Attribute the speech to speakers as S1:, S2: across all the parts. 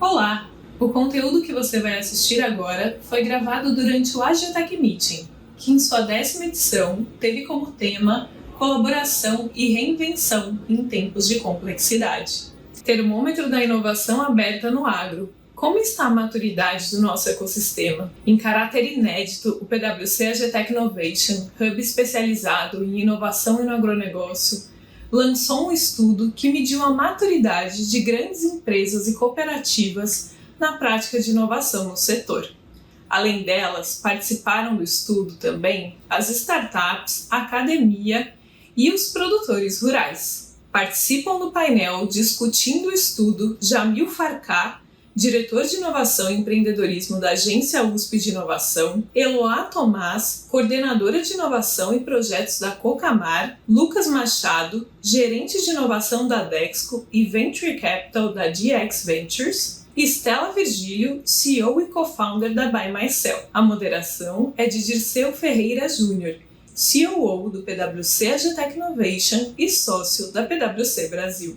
S1: Olá! O conteúdo que você vai assistir agora foi gravado durante o Agiotech Meeting, que em sua 10ª edição teve como tema Colaboração e Reinvenção em Tempos de Complexidade. Termômetro da inovação aberta no agro. Como está a maturidade do nosso ecossistema? Em caráter inédito, o PwC Agiotech Innovation, hub especializado em inovação e no agronegócio, lançou um estudo que mediu a maturidade de grandes empresas e cooperativas na prática de inovação no setor. Além delas, participaram do estudo também as startups, a academia e os produtores rurais. Participam do painel discutindo o estudo Jamil Farcá, diretor de Inovação e Empreendedorismo da Agência USP de Inovação, Eloá Tomás, coordenadora de Inovação e Projetos da Cocamar, Lucas Machado, gerente de Inovação da Dexco e Venture Capital da DX Ventures, e Stella Virgílio, CEO e co-founder da By Myself. A moderação é de Dirceu Ferreira Júnior, COO do PwC Agiotech Innovation e sócio da PwC Brasil.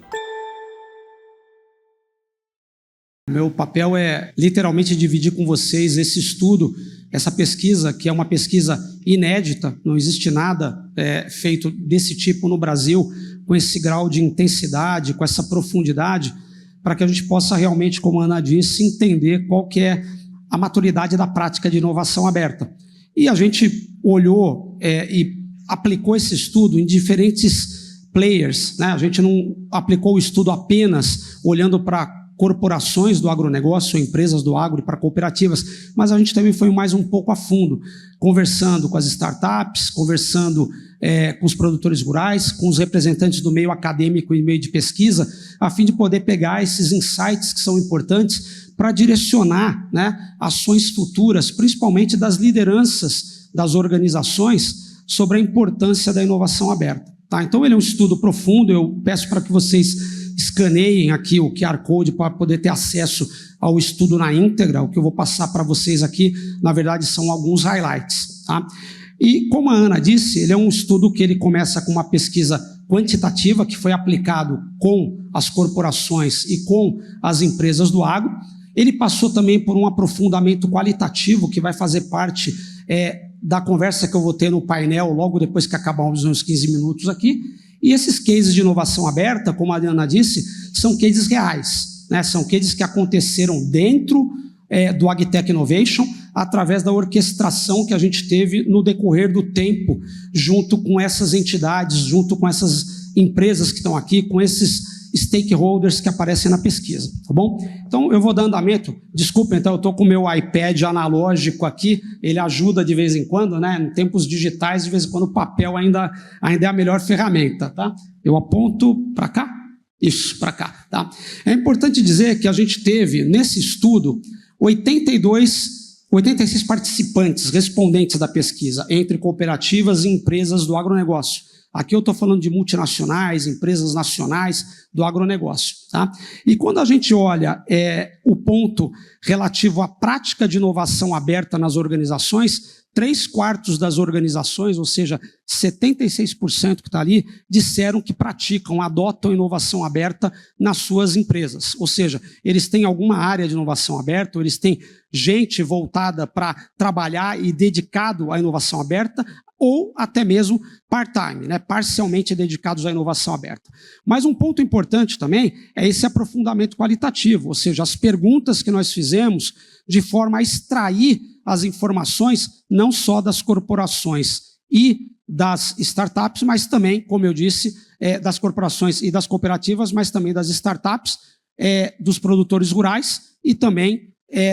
S2: Meu papel é literalmente dividir com vocês esse estudo, essa pesquisa, que é uma pesquisa inédita, não existe nada feito desse tipo no Brasil, com esse grau de intensidade, com essa profundidade, para que a gente possa realmente, como a Ana disse, entender qual que é a maturidade da prática de inovação aberta. E a gente olhou e aplicou esse estudo em diferentes players, né? A gente não aplicou o estudo apenas olhando para corporações do agronegócio, empresas do agro e para cooperativas, mas a gente também foi mais um pouco a fundo, conversando com as startups, conversando com os produtores rurais, com os representantes do meio acadêmico e meio de pesquisa, a fim de poder pegar esses insights que são importantes para direcionar, né, ações futuras, principalmente das lideranças das organizações, sobre a importância da inovação aberta. Tá? Então ele é um estudo profundo, eu peço para que vocês escaneiem aqui o QR Code para poder ter acesso ao estudo na íntegra. O que eu vou passar para vocês aqui, na verdade, são alguns highlights. Tá? E, como a Ana disse, ele é um estudo que ele começa com uma pesquisa quantitativa que foi aplicado com as corporações e com as empresas do agro. Ele passou também por um aprofundamento qualitativo que vai fazer parte da conversa que eu vou ter no painel logo depois que acabar os meus 15 minutos aqui. E esses cases de inovação aberta, como a Ana disse, são cases reais, né? São cases que aconteceram dentro do Agtech Innovation, através da orquestração que a gente teve no decorrer do tempo, junto com essas entidades, junto com essas empresas que estão aqui, com esses stakeholders que aparecem na pesquisa, tá bom? Então, eu vou dar andamento. Desculpa, então, eu estou com o meu iPad analógico aqui, ele ajuda de vez em quando, né? Em tempos digitais, de vez em quando, o papel ainda é a melhor ferramenta, tá? Eu aponto para cá? Isso, para cá, tá? É importante dizer que a gente teve, nesse estudo, 86 participantes, respondentes da pesquisa, entre cooperativas e empresas do agronegócio. Aqui eu estou falando de multinacionais, empresas nacionais do agronegócio. Tá? E quando a gente olha o ponto relativo à prática de inovação aberta nas organizações, 3/4 das organizações, ou seja, 76% que está ali, disseram que praticam, adotam inovação aberta nas suas empresas. Ou seja, eles têm alguma área de inovação aberta, ou eles têm gente voltada para trabalhar e dedicado à inovação aberta, ou até mesmo part-time, né, parcialmente dedicados à inovação aberta. Mas um ponto importante também é esse aprofundamento qualitativo, ou seja, as perguntas que nós fizemos de forma a extrair as informações não só das corporações e das startups, mas também, como eu disse, das corporações e das cooperativas, mas também das startups, dos produtores rurais e também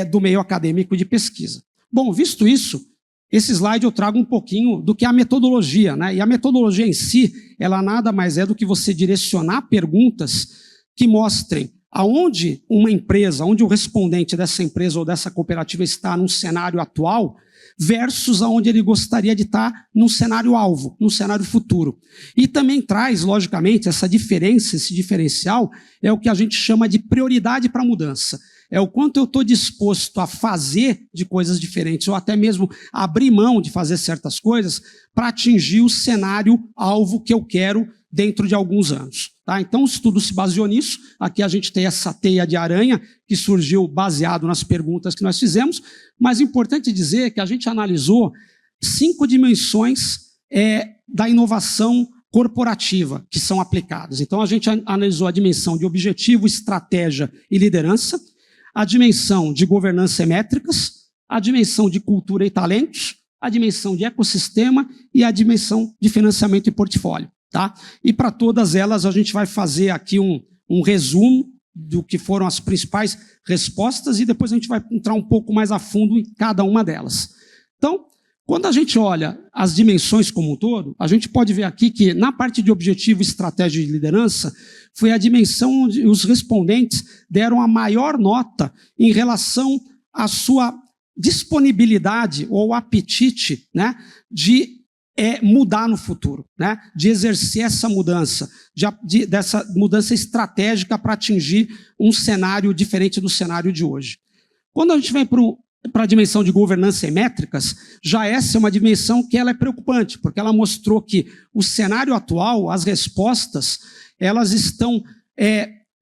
S2: do meio acadêmico de pesquisa. Bom, visto isso, esse slide eu trago um pouquinho do que é a metodologia, né? E a metodologia em si, ela nada mais é do que você direcionar perguntas que mostrem aonde uma empresa, onde o respondente dessa empresa ou dessa cooperativa está num cenário atual versus aonde ele gostaria de estar num cenário alvo, num cenário futuro. E também traz, logicamente, essa diferença, esse diferencial, é o que a gente chama de prioridade para a mudança. É o quanto eu estou disposto a fazer de coisas diferentes, ou até mesmo abrir mão de fazer certas coisas para atingir o cenário alvo que eu quero dentro de alguns anos. Tá? Então, o estudo se baseou nisso. Aqui a gente tem essa teia de aranha que surgiu baseado nas perguntas que nós fizemos, mas é importante dizer que a gente analisou 5 dimensões da inovação corporativa que são aplicadas. Então, a gente analisou a dimensão de objetivo, estratégia e liderança, a dimensão de governança e métricas, a dimensão de cultura e talentos, a dimensão de ecossistema e a dimensão de financiamento e portfólio. Tá? E para todas elas a gente vai fazer aqui um resumo do que foram as principais respostas e depois a gente vai entrar um pouco mais a fundo em cada uma delas. Então, quando a gente olha as dimensões como um todo, a gente pode ver aqui que na parte de objetivo, estratégia e liderança, foi a dimensão onde os respondentes deram a maior nota em relação à sua disponibilidade ou apetite, né, de mudar no futuro, né? De exercer essa mudança, dessa mudança estratégica para atingir um cenário diferente do cenário de hoje. Quando a gente vem para a dimensão de governança e métricas, já essa é uma dimensão que ela é preocupante, porque ela mostrou que o cenário atual, as respostas, elas estão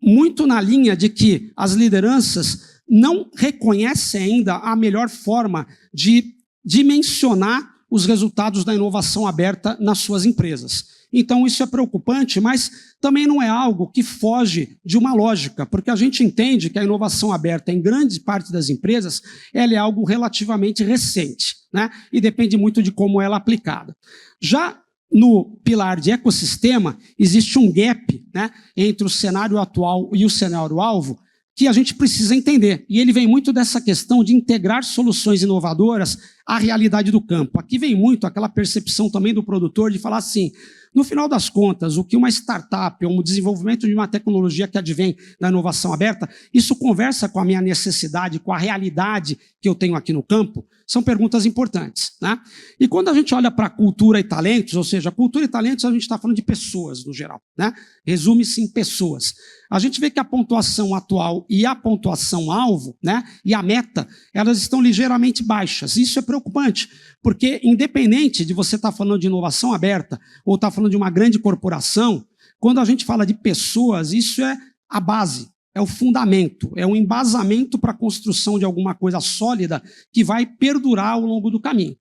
S2: muito na linha de que as lideranças não reconhecem ainda a melhor forma de dimensionar os resultados da inovação aberta nas suas empresas. Então, isso é preocupante, mas também não é algo que foge de uma lógica, porque a gente entende que a inovação aberta, em grande parte das empresas, ela é algo relativamente recente, né? E depende muito de como ela é aplicada. Já no pilar de ecossistema, existe um gap, né, entre o cenário atual e o cenário-alvo, que a gente precisa entender. E ele vem muito dessa questão de integrar soluções inovadoras à realidade do campo. Aqui vem muito aquela percepção também do produtor de falar assim, no final das contas, o que uma startup ou o desenvolvimento de uma tecnologia que advém da inovação aberta, isso conversa com a minha necessidade, com a realidade que eu tenho aqui no campo? São perguntas importantes, né? E quando a gente olha para cultura e talentos, ou seja, cultura e talentos, a gente está falando de pessoas no geral, né? Resume-se em pessoas. A gente vê que a pontuação atual e a pontuação alvo, né, e a meta, elas estão ligeiramente baixas. Isso é preocupante, porque independente de você estar falando de inovação aberta ou estar falando de uma grande corporação, quando a gente fala de pessoas, isso é a base, é o fundamento, é um embasamento para a construção de alguma coisa sólida que vai perdurar ao longo do caminho.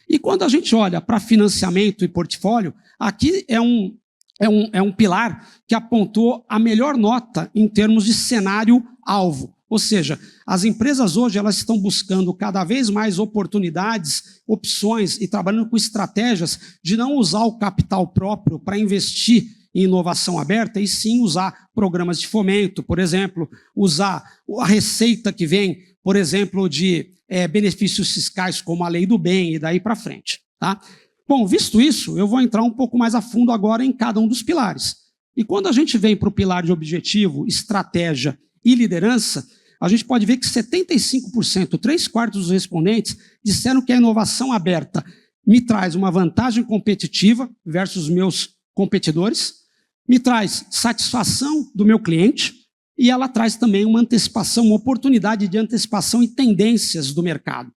S2: E quando a gente olha para financiamento e portfólio, aqui é um pilar que apontou a melhor nota em termos de cenário-alvo. Ou seja, as empresas hoje elas estão buscando cada vez mais oportunidades, opções e trabalhando com estratégias de não usar o capital próprio para investir em inovação aberta e sim usar programas de fomento, por exemplo, usar a receita que vem, por exemplo, de benefícios fiscais como a lei do bem e daí para frente. Tá? Bom, visto isso, eu vou entrar um pouco mais a fundo agora em cada um dos pilares. E quando a gente vem para o pilar de objetivo, estratégia e liderança, a gente pode ver que 75%, 3/4 dos respondentes, disseram que a inovação aberta me traz uma vantagem competitiva versus meus competidores, me traz satisfação do meu cliente e ela traz também uma antecipação, uma oportunidade de antecipação e tendências do mercado.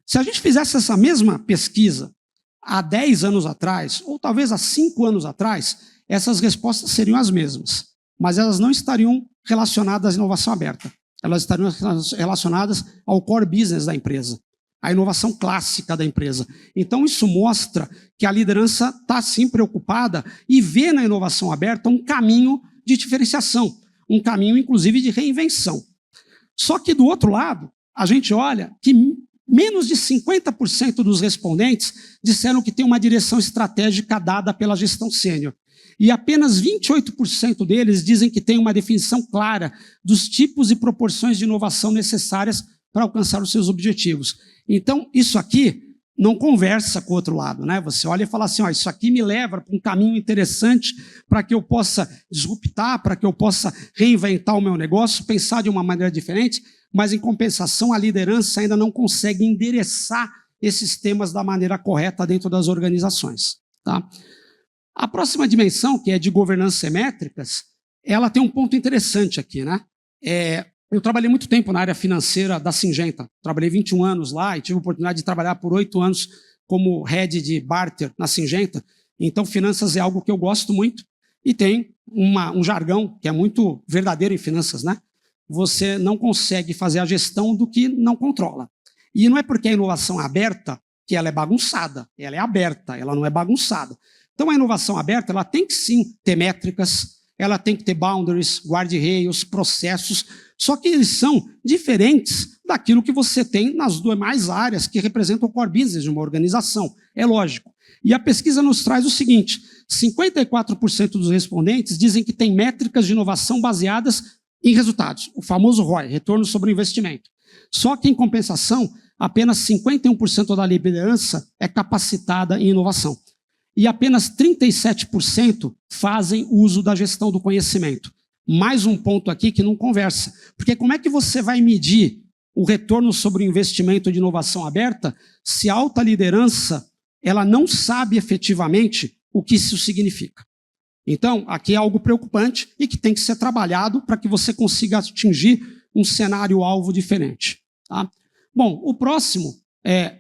S2: Se a gente fizesse essa mesma pesquisa há 10 anos atrás, ou talvez há 5 anos atrás, essas respostas seriam as mesmas, mas elas não estariam relacionadas à inovação aberta. Elas estariam relacionadas ao core business da empresa, à inovação clássica da empresa. Então, isso mostra que a liderança está, sim, preocupada e vê na inovação aberta um caminho de diferenciação, um caminho, inclusive, de reinvenção. Só que, do outro lado, a gente olha que menos de 50% dos respondentes disseram que tem uma direção estratégica dada pela gestão sênior. E apenas 28% deles dizem que tem uma definição clara dos tipos e proporções de inovação necessárias para alcançar os seus objetivos. Então, isso aqui não conversa com o outro lado, né? Você olha e fala assim, ó, isso aqui me leva para um caminho interessante para que eu possa disruptar, para que eu possa reinventar o meu negócio, pensar de uma maneira diferente, mas, em compensação, a liderança ainda não consegue endereçar esses temas da maneira correta dentro das organizações. Tá? A próxima dimensão, que é de governança e métricas, ela tem um ponto interessante aqui, né? Eu trabalhei muito tempo na área financeira da Syngenta. Trabalhei 21 anos lá e tive a oportunidade de trabalhar por 8 anos como head de barter na Syngenta. Então, finanças é algo que eu gosto muito e tem um jargão que é muito verdadeiro em finanças, né? Você não consegue fazer a gestão do que não controla. E não é porque a inovação é aberta que ela é bagunçada, ela é aberta, ela não é bagunçada. Então a inovação aberta, ela tem que sim ter métricas, ela tem que ter boundaries, guarda-reios, processos, só que eles são diferentes daquilo que você tem nas demais áreas que representam o core business de uma organização, é lógico. E a pesquisa nos traz o seguinte, 54% dos respondentes dizem que tem métricas de inovação baseadas em resultados, o famoso ROI, retorno sobre o investimento. Só que, em compensação, apenas 51% da liderança é capacitada em inovação. E apenas 37% fazem uso da gestão do conhecimento. Mais um ponto aqui que não conversa. Porque como é que você vai medir o retorno sobre o investimento de inovação aberta se a alta liderança ela não sabe efetivamente o que isso significa? Então, aqui é algo preocupante e que tem que ser trabalhado para que você consiga atingir um cenário-alvo diferente. Tá? Bom, o próximo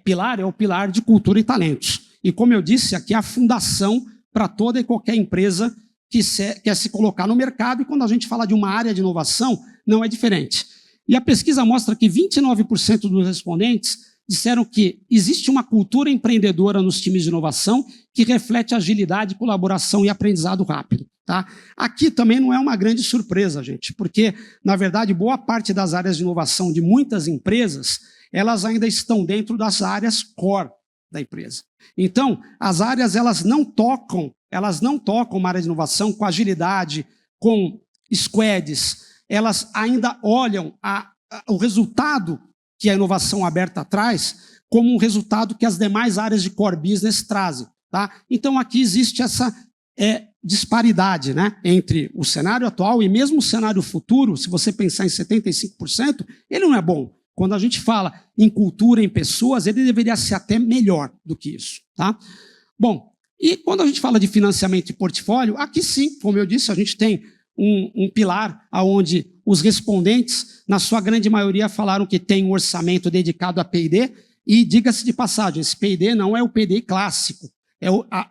S2: pilar é o pilar de cultura e talentos. E como eu disse, aqui é a fundação para toda e qualquer empresa que quer se colocar no mercado, e quando a gente fala de uma área de inovação, não é diferente. E a pesquisa mostra que 29% dos respondentes disseram que existe uma cultura empreendedora nos times de inovação que reflete agilidade, colaboração e aprendizado rápido. Tá? Aqui também não é uma grande surpresa, gente, porque, na verdade, boa parte das áreas de inovação de muitas empresas, elas ainda estão dentro das áreas core da empresa. Então, as áreas elas não tocam uma área de inovação com agilidade, com squads, elas ainda olham o resultado que a inovação aberta traz como um resultado que as demais áreas de core business trazem. Tá? Então, aqui existe essa disparidade, né, entre o cenário atual e mesmo o cenário futuro. Se você pensar em 75%, ele não é bom. Quando a gente fala em cultura, em pessoas, ele deveria ser até melhor do que isso. Tá? Bom, e quando a gente fala de financiamento e portfólio, aqui sim, como eu disse, a gente tem um pilar onde os respondentes, na sua grande maioria, falaram que tem um orçamento dedicado a P&D, e diga-se de passagem, esse P&D não é o P&D clássico.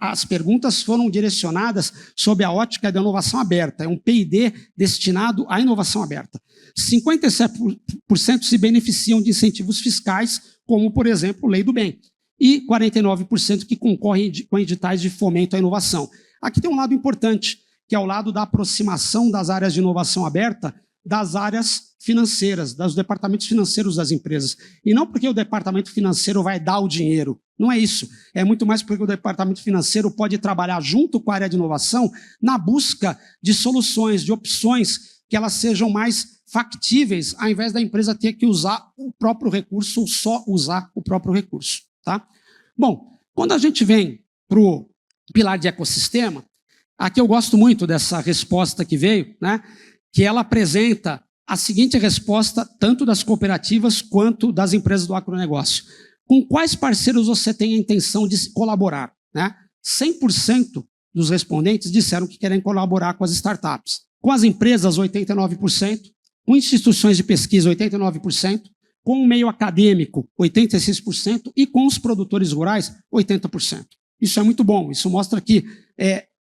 S2: As perguntas foram direcionadas sob a ótica da inovação aberta. É um P&D destinado à inovação aberta. 57% se beneficiam de incentivos fiscais, como, por exemplo, Lei do Bem. E 49% que concorrem com editais de fomento à inovação. Aqui tem um lado importante, que é o lado da aproximação das áreas de inovação aberta das áreas financeiras, dos departamentos financeiros das empresas. E não porque o departamento financeiro vai dar o dinheiro. Não é isso. É muito mais porque o departamento financeiro pode trabalhar junto com a área de inovação na busca de soluções, de opções que elas sejam mais factíveis, ao invés da empresa ter que usar o próprio recurso ou só usar o próprio recurso. Tá? Bom, quando a gente vem para o pilar de ecossistema, aqui eu gosto muito dessa resposta que veio, né, que ela apresenta a seguinte resposta, tanto das cooperativas quanto das empresas do agronegócio. Com quais parceiros você tem a intenção de colaborar? Né? 100% dos respondentes disseram que querem colaborar com as startups. Com as empresas, 89%. Com instituições de pesquisa, 89%. Com o meio acadêmico, 86%. E com os produtores rurais, 80%. Isso é muito bom. Isso mostra que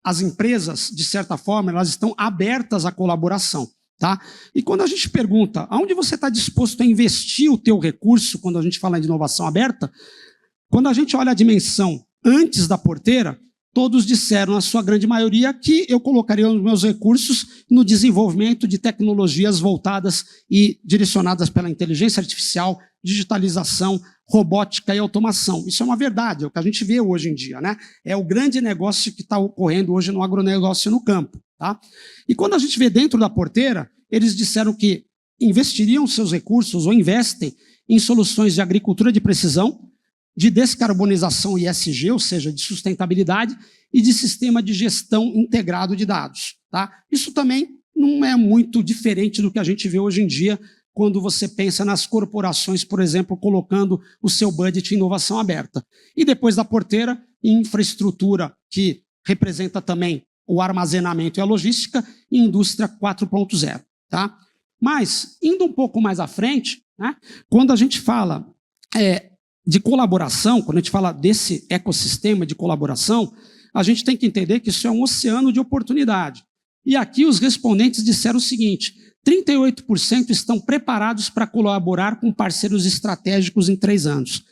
S2: as empresas, de certa forma, elas estão abertas à colaboração. Tá? E quando a gente pergunta aonde você está disposto a investir o teu recurso, quando a gente fala de inovação aberta, quando a gente olha a dimensão antes da porteira, todos disseram, na sua grande maioria, que eu colocaria os meus recursos no desenvolvimento de tecnologias voltadas e direcionadas pela inteligência artificial, digitalização, robótica e automação. Isso é uma verdade, é o que a gente vê hoje em dia. Né? É o grande negócio que está ocorrendo hoje no agronegócio no campo. Tá? E quando a gente vê dentro da porteira, eles disseram que investiriam seus recursos ou investem em soluções de agricultura de precisão, de descarbonização ESG, ou seja, de sustentabilidade, e de sistema de gestão integrado de dados. Tá? Isso também não é muito diferente do que a gente vê hoje em dia, quando você pensa nas corporações, por exemplo, colocando o seu budget em inovação aberta. E depois da porteira, infraestrutura, que representa também o armazenamento e a logística, e indústria 4.0. Tá? Mas, indo um pouco mais à frente, né, quando a gente fala de colaboração, quando a gente fala desse ecossistema de colaboração, a gente tem que entender que isso é um oceano de oportunidade. E aqui os respondentes disseram o seguinte: 38% estão preparados para colaborar com parceiros estratégicos em 3 anos.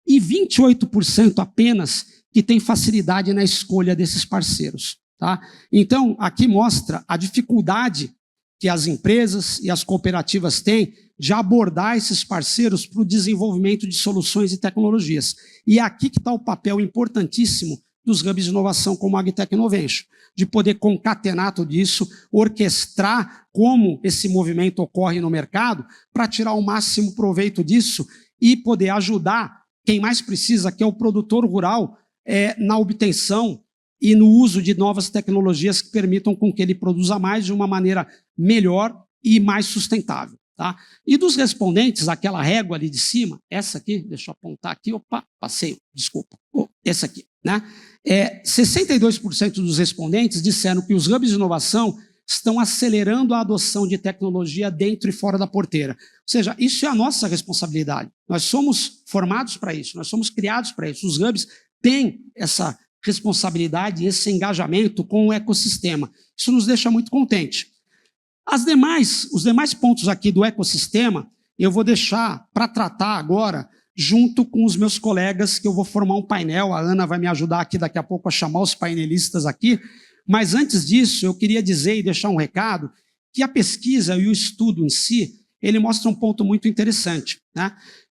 S2: E 28% apenas que têm facilidade na escolha desses parceiros. Tá? Então, aqui mostra a dificuldade que as empresas e as cooperativas têm de abordar esses parceiros para o desenvolvimento de soluções e tecnologias. E é aqui que está o papel importantíssimo dos hubs de inovação como a Agtech Innovation, de poder concatenar tudo isso, orquestrar como esse movimento ocorre no mercado, para tirar o máximo proveito disso e poder ajudar quem mais precisa, que é o produtor rural, na obtenção e no uso de novas tecnologias que permitam com que ele produza mais de uma maneira melhor e mais sustentável. Tá? E dos respondentes, aquela régua ali de cima, essa aqui, deixa eu apontar aqui, opa, passei, desculpa, essa aqui, né? 62% dos respondentes disseram que os hubs de inovação estão acelerando a adoção de tecnologia dentro e fora da porteira. Ou seja, isso é a nossa responsabilidade. Nós somos formados para isso, nós somos criados para isso. Os hubs têm essa responsabilidade, esse engajamento com o ecossistema. Isso nos deixa muito contente. Os demais pontos aqui do ecossistema, eu vou deixar para tratar agora, junto com os meus colegas, que eu vou formar um painel. A Ana vai me ajudar aqui daqui a pouco a chamar os painelistas aqui. Mas antes disso, eu queria dizer e deixar um recado que a pesquisa e o estudo em si, ele mostra um ponto muito interessante, né?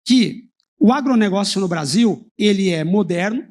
S2: Que o agronegócio no Brasil, ele é moderno,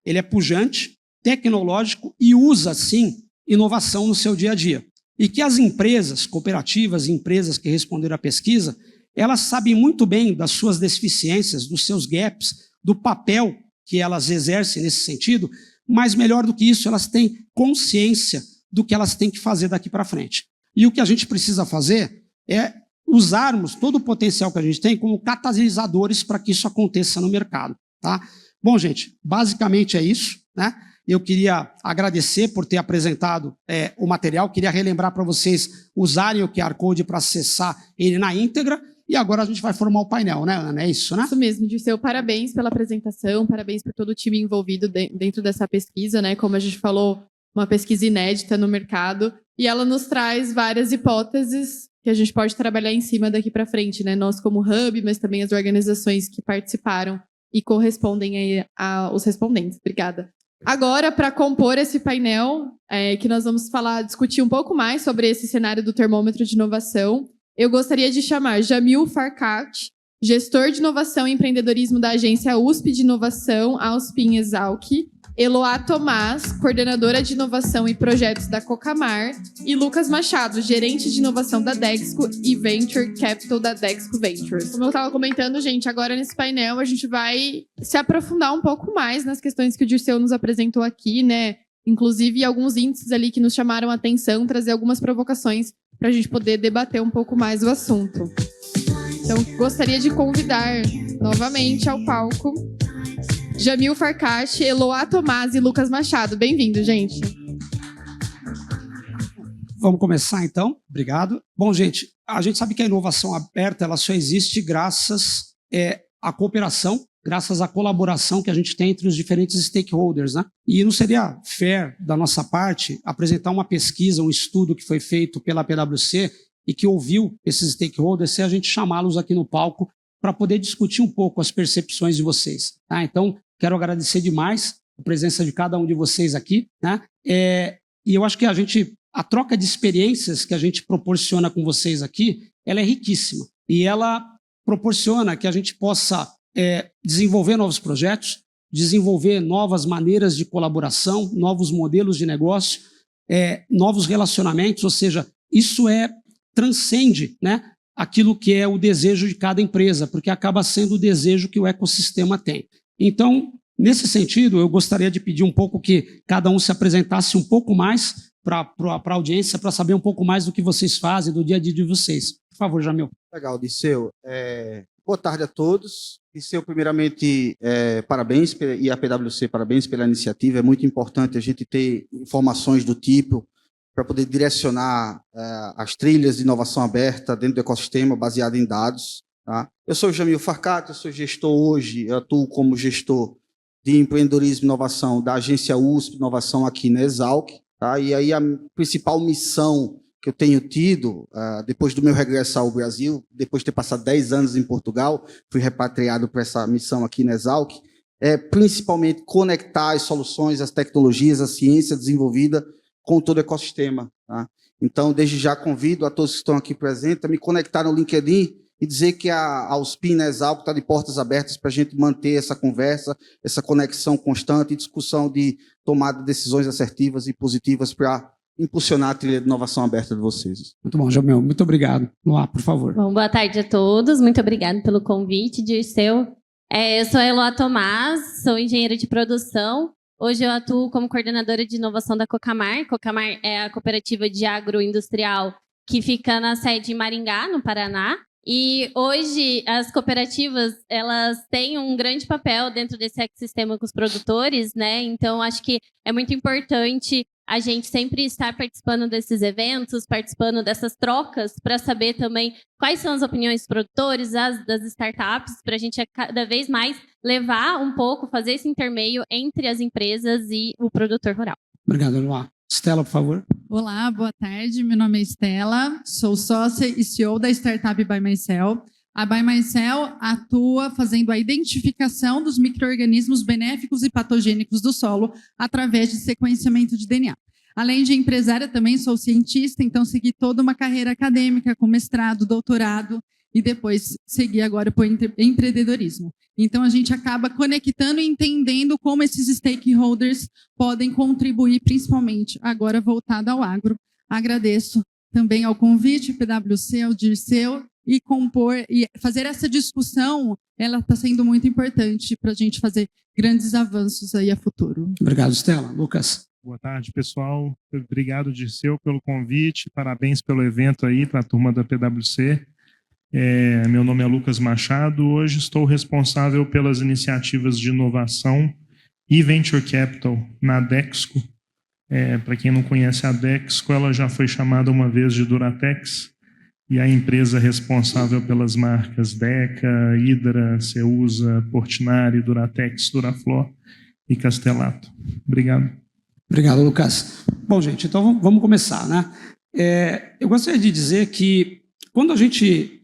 S2: ele é pujante, tecnológico e usa, sim, inovação no seu dia a dia. E que as empresas, cooperativas e empresas que responderam à pesquisa, elas sabem muito bem das suas deficiências, dos seus gaps, do papel que elas exercem nesse sentido, mas melhor do que isso, elas têm consciência do que elas têm que fazer daqui para frente. E o que a gente precisa fazer é usarmos todo o potencial que a gente tem como catalisadores para que isso aconteça no mercado. Tá? Bom, gente, basicamente é isso, né? Eu queria agradecer por ter apresentado o material, queria relembrar para vocês usarem o QR Code para acessar ele na íntegra, e agora a gente vai formar o painel, né, Ana? É isso, né?
S3: Isso mesmo, Dirceu. Parabéns pela apresentação, parabéns por todo o time envolvido dentro dessa pesquisa, né? Como a gente falou, uma pesquisa inédita no mercado, e ela nos traz várias hipóteses que a gente pode trabalhar em cima daqui para frente, né? Nós como hub, mas também as organizações que participaram e correspondem aí aos respondentes. Obrigada. Agora, para compor esse painel, que nós vamos discutir um pouco mais sobre esse cenário do termômetro de inovação, eu gostaria de chamar Jamil Farkat, gestor de inovação e empreendedorismo da agência USP de Inovação, Auspin Exalc, Eloá Tomás, coordenadora de inovação e projetos da Cocamar, e Lucas Machado, gerente de inovação da Dexco e Venture Capital da Dexco Ventures. Como eu estava comentando, gente, agora nesse painel a gente vai se aprofundar um pouco mais nas questões que o Dirceu nos apresentou aqui, né? Inclusive alguns índices ali que nos chamaram a atenção, trazer algumas provocações para a gente poder debater um pouco mais o assunto. Então, gostaria de convidar novamente ao palco Jamil Farkat, Eloá Tomás e Lucas Machado. Bem-vindo, gente.
S2: Vamos começar, então. Obrigado. Bom, gente, a gente sabe que a inovação aberta ela só existe graças à cooperação, graças à colaboração que a gente tem entre os diferentes stakeholders, né? E não seria fair da nossa parte apresentar uma pesquisa, um estudo que foi feito pela PwC e que ouviu esses stakeholders, se a gente chamá-los aqui no palco para poder discutir um pouco as percepções de vocês. Tá? Então, quero agradecer demais a presença de cada um de vocês aqui, né? E eu acho que a troca de experiências que a gente proporciona com vocês aqui, ela é riquíssima. E ela proporciona que a gente possa desenvolver novos projetos, desenvolver novas maneiras de colaboração, novos modelos de negócio, novos relacionamentos, ou seja, isso transcende, né, aquilo que é o desejo de cada empresa, porque acaba sendo o desejo que o ecossistema tem. Então, nesse sentido, eu gostaria de pedir um pouco que cada um se apresentasse um pouco mais para a audiência, para saber um pouco mais do que vocês fazem, do dia a dia de vocês. Por favor, Jamil.
S4: Legal, Dirceu. Boa tarde a todos. Dirceu, primeiramente, parabéns, e a PwC, parabéns pela iniciativa. É muito importante a gente ter informações do tipo para poder direcionar as trilhas de inovação aberta dentro do ecossistema baseado em dados. Tá? Eu sou o Jamil Farkat, eu sou gestor hoje, eu atuo como gestor de empreendedorismo e inovação da agência USP Inovação aqui na Exalc. Tá? E aí a principal missão que eu tenho tido, depois do meu regresso ao Brasil, depois de ter passado 10 anos em Portugal, fui repatriado para essa missão aqui na Exalc, é principalmente conectar as soluções, as tecnologias, a ciência desenvolvida com todo o ecossistema. Tá? Então, desde já convido a todos que estão aqui presentes a me conectar no LinkedIn e dizer que a USP na Exalc está de portas abertas para a gente manter essa conversa, essa conexão constante e discussão de tomada de decisões assertivas e positivas para impulsionar a trilha de inovação aberta de vocês.
S2: Muito bom, Jamel. Muito obrigado. Luá, por favor.
S5: Bom, boa tarde a todos. Muito obrigada pelo convite, Dirceu. Eu sou a Eloá Tomás, sou engenheira de produção. Hoje eu atuo como coordenadora de inovação da Cocamar. Cocamar é a cooperativa de agroindustrial que fica na sede em Maringá, no Paraná. E hoje as cooperativas, elas têm um grande papel dentro desse ecossistema com os produtores, né? Então, acho que é muito importante a gente sempre estar participando desses eventos, participando dessas trocas, para saber também quais são as opiniões dos produtores, das startups, para a gente cada vez mais levar um pouco, fazer esse intermeio entre as empresas e o produtor rural.
S2: Obrigado, Luá. Estela, por favor.
S6: Olá, boa tarde. Meu nome é Estela, sou sócia e CEO da startup By Mycel. A By Mycel atua fazendo a identificação dos micro-organismos benéficos e patogênicos do solo através de sequenciamento de DNA. Além de empresária, também sou cientista, então segui toda uma carreira acadêmica com mestrado, doutorado e depois segui agora por empreendedorismo. Então, a gente acaba conectando e entendendo como esses stakeholders podem contribuir, principalmente agora voltado ao agro. Agradeço também ao convite, PwC, ao Dirceu, e compor e fazer essa discussão, ela está sendo muito importante para a gente fazer grandes avanços aí a futuro.
S2: Obrigado, Estela. Lucas.
S7: Boa tarde, pessoal. Obrigado, Dirceu, pelo convite. Parabéns pelo evento aí para a turma da PwC. Meu nome é Lucas Machado. Hoje estou responsável pelas iniciativas de inovação e Venture Capital na Dexco. Para quem não conhece a Dexco, ela já foi chamada uma vez de Duratex, e a empresa responsável pelas marcas Deca, Hydra, Ceusa, Portinari, Duratex, Duraflor e Castelato. Obrigado.
S2: Obrigado, Lucas. Bom, gente, então vamos começar, né? Eu gostaria de dizer que quando a gente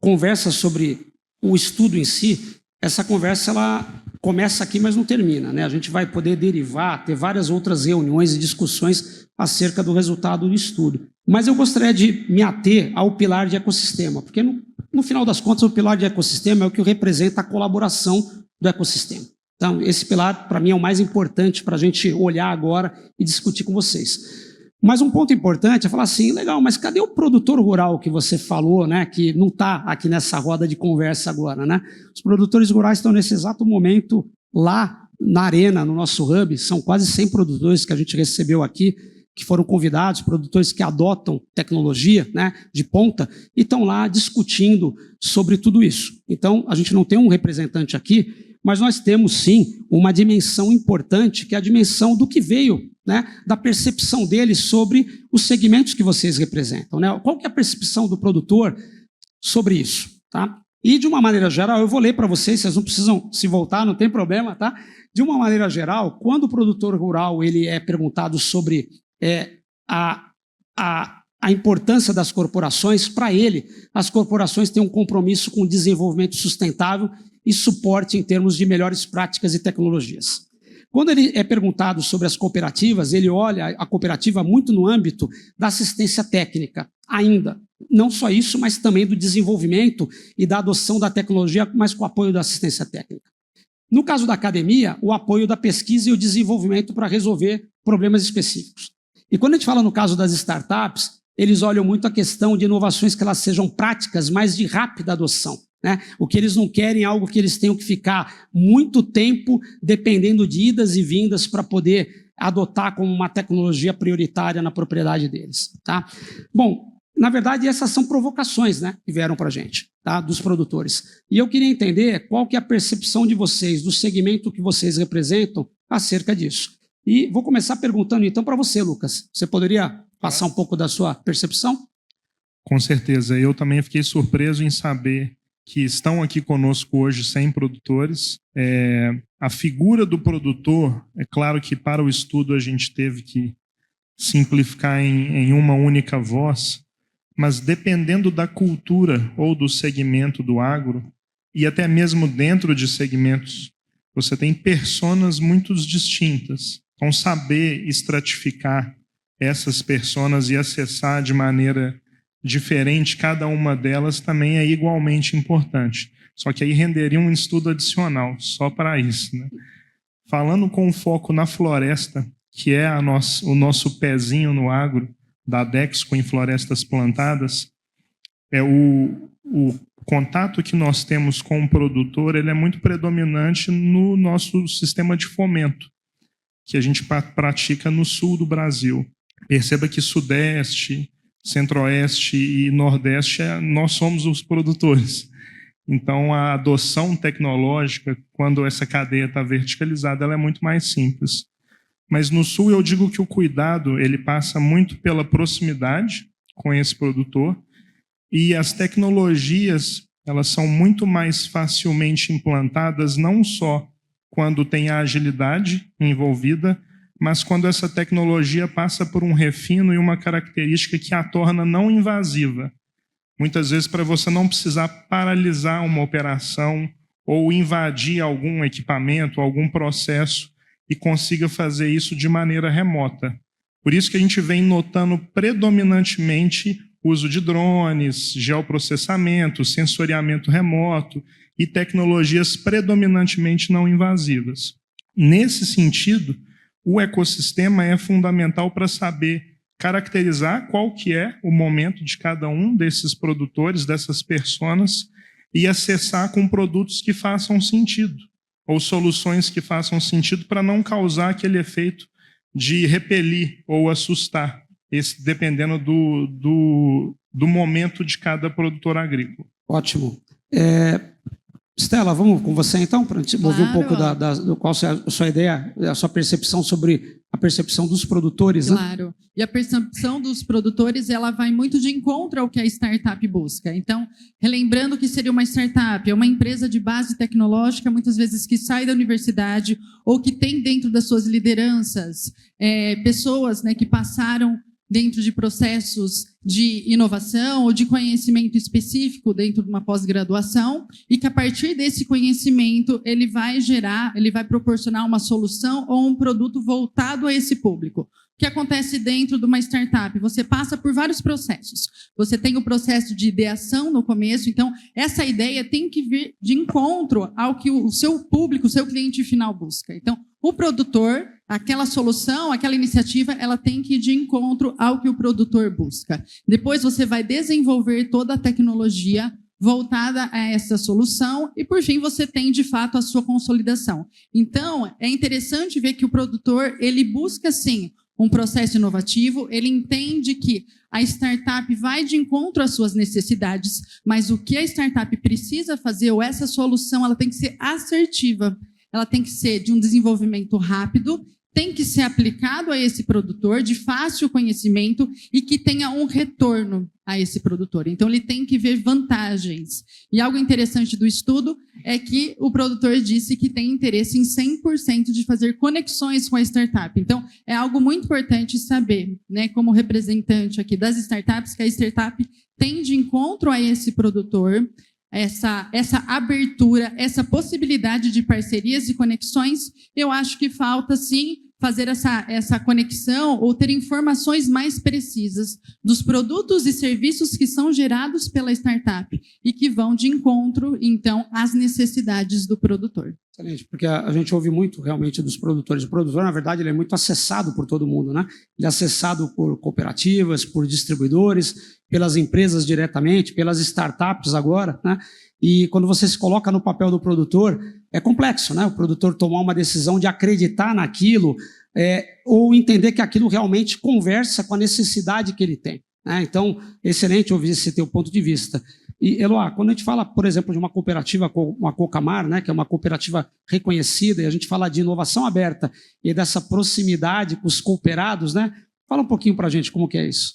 S2: conversa sobre o estudo em si, essa conversa ela começa aqui, mas não termina, né? A gente vai poder derivar, ter várias outras reuniões e discussões acerca do resultado do estudo. Mas eu gostaria de me ater ao pilar de ecossistema, porque no final das contas o pilar de ecossistema é o que representa a colaboração do ecossistema. Então, esse pilar, para mim, é o mais importante para a gente olhar agora e discutir com vocês. Mas um ponto importante é falar assim, legal, mas cadê o produtor rural que você falou, né, que não está aqui nessa roda de conversa agora, né? Os produtores rurais estão nesse exato momento lá na arena, no nosso hub, são quase 100 produtores que a gente recebeu aqui, que foram convidados, produtores que adotam tecnologia, né, de ponta, e estão lá discutindo sobre tudo isso. Então, a gente não tem um representante aqui, mas nós temos, sim, uma dimensão importante, que é a dimensão do que veio, né, da percepção deles sobre os segmentos que vocês representam, né? Qual que é a percepção do produtor sobre isso? Tá? E, de uma maneira geral, eu vou ler para vocês não precisam se voltar, não tem problema. Tá? De uma maneira geral, quando o produtor rural ele é perguntado sobre a importância das corporações, para ele, as corporações têm um compromisso com o desenvolvimento sustentável e suporte em termos de melhores práticas e tecnologias. Quando ele é perguntado sobre as cooperativas, ele olha a cooperativa muito no âmbito da assistência técnica, ainda. Não só isso, mas também do desenvolvimento e da adoção da tecnologia, mas com o apoio da assistência técnica. No caso da academia, o apoio da pesquisa e o desenvolvimento para resolver problemas específicos. E quando a gente fala no caso das startups, eles olham muito a questão de inovações que elas sejam práticas, mas de rápida adoção. Né? O que eles não querem é algo que eles tenham que ficar muito tempo dependendo de idas e vindas para poder adotar como uma tecnologia prioritária na propriedade deles. Tá? Bom, na verdade, essas são provocações, né, que vieram para a gente, tá, dos produtores. E eu queria entender qual que é a percepção de vocês, do segmento que vocês representam acerca disso. E vou começar perguntando então para você, Lucas. Você poderia passar um pouco da sua percepção?
S7: Com certeza. Eu também fiquei surpreso em saber que estão aqui conosco hoje 100 produtores. A figura do produtor, é claro que para o estudo a gente teve que simplificar em uma única voz, mas dependendo da cultura ou do segmento do agro, e até mesmo dentro de segmentos, você tem personas muito distintas. Então, saber estratificar essas personas e acessar de maneira diferente cada uma delas também é igualmente importante. Só que aí renderia um estudo adicional, só para isso, né? Falando com foco na floresta, que é o nosso pezinho no agro, da Dexco em florestas plantadas, o contato que nós temos com o produtor, ele é muito predominante no nosso sistema de fomento, que a gente pratica no sul do Brasil. Perceba que Sudeste, Centro-Oeste e Nordeste, nós somos os produtores. Então, a adoção tecnológica, quando essa cadeia está verticalizada, ela é muito mais simples. Mas no Sul, eu digo que o cuidado ele passa muito pela proximidade com esse produtor, e as tecnologias elas são muito mais facilmente implantadas, não só quando tem a agilidade envolvida, mas quando essa tecnologia passa por um refino e uma característica que a torna não invasiva. Muitas vezes, para você não precisar paralisar uma operação ou invadir algum equipamento, algum processo, e consiga fazer isso de maneira remota. Por isso que a gente vem notando predominantemente o uso de drones, geoprocessamento, sensoriamento remoto e tecnologias predominantemente não invasivas. Nesse sentido, o ecossistema é fundamental para saber caracterizar qual que é o momento de cada um desses produtores, dessas personas, e acessar com produtos que façam sentido, ou soluções que façam sentido para não causar aquele efeito de repelir ou assustar, dependendo do momento de cada produtor agrícola.
S2: Ótimo. Estela, vamos com você então, para ouvir um pouco do qual é a sua ideia, a sua percepção sobre a percepção dos produtores.
S6: Claro.
S2: Né?
S6: E a percepção dos produtores, ela vai muito de encontro ao que a startup busca. Então, relembrando que seria uma startup, é uma empresa de base tecnológica, muitas vezes que sai da universidade ou que tem dentro das suas lideranças pessoas, né, que passaram dentro de processos de inovação ou de conhecimento específico dentro de uma pós-graduação, e que a partir desse conhecimento ele vai proporcionar uma solução ou um produto voltado a esse público. O que acontece dentro de uma startup? Você passa por vários processos. Você tem o processo de ideação no começo, então essa ideia tem que vir de encontro ao que o seu público, o seu cliente final busca. Então, o produtor, aquela solução, aquela iniciativa, ela tem que ir de encontro ao que o produtor busca. Depois você vai desenvolver toda a tecnologia voltada a essa solução e, por fim, você tem, de fato, a sua consolidação. Então, é interessante ver que o produtor, ele busca, sim, um processo inovativo, ele entende que a startup vai de encontro às suas necessidades, mas o que a startup precisa fazer, ou essa solução, ela tem que ser assertiva. Ela tem que ser de um desenvolvimento rápido, tem que ser aplicado a esse produtor, de fácil conhecimento e que tenha um retorno a esse produtor. Então, ele tem que ver vantagens. E algo interessante do estudo é que o produtor disse que tem interesse em 100% de fazer conexões com a startup. Então, é algo muito importante saber, né, como representante aqui das startups, que a startup tem de encontro a esse produtor essa abertura, essa possibilidade de parcerias e conexões. Eu acho que falta, sim, fazer essa conexão ou ter informações mais precisas dos produtos e serviços que são gerados pela startup e que vão de encontro, então, às necessidades do produtor.
S2: Excelente, porque a gente ouve muito realmente dos produtores. O produtor, na verdade, ele é muito acessado por todo mundo, né? Ele é acessado por cooperativas, por distribuidores, pelas empresas diretamente, pelas startups agora, né? E quando você se coloca no papel do produtor, é complexo, né? O produtor tomar uma decisão de acreditar naquilo, ou entender que aquilo realmente conversa com a necessidade que ele tem, né? Então, excelente ouvir esse teu ponto de vista. E, Eloá, quando a gente fala, por exemplo, de uma cooperativa como a Cocamar, né, que é uma cooperativa reconhecida, e a gente fala de inovação aberta e dessa proximidade com os cooperados, né? Fala um pouquinho para a gente como que é isso.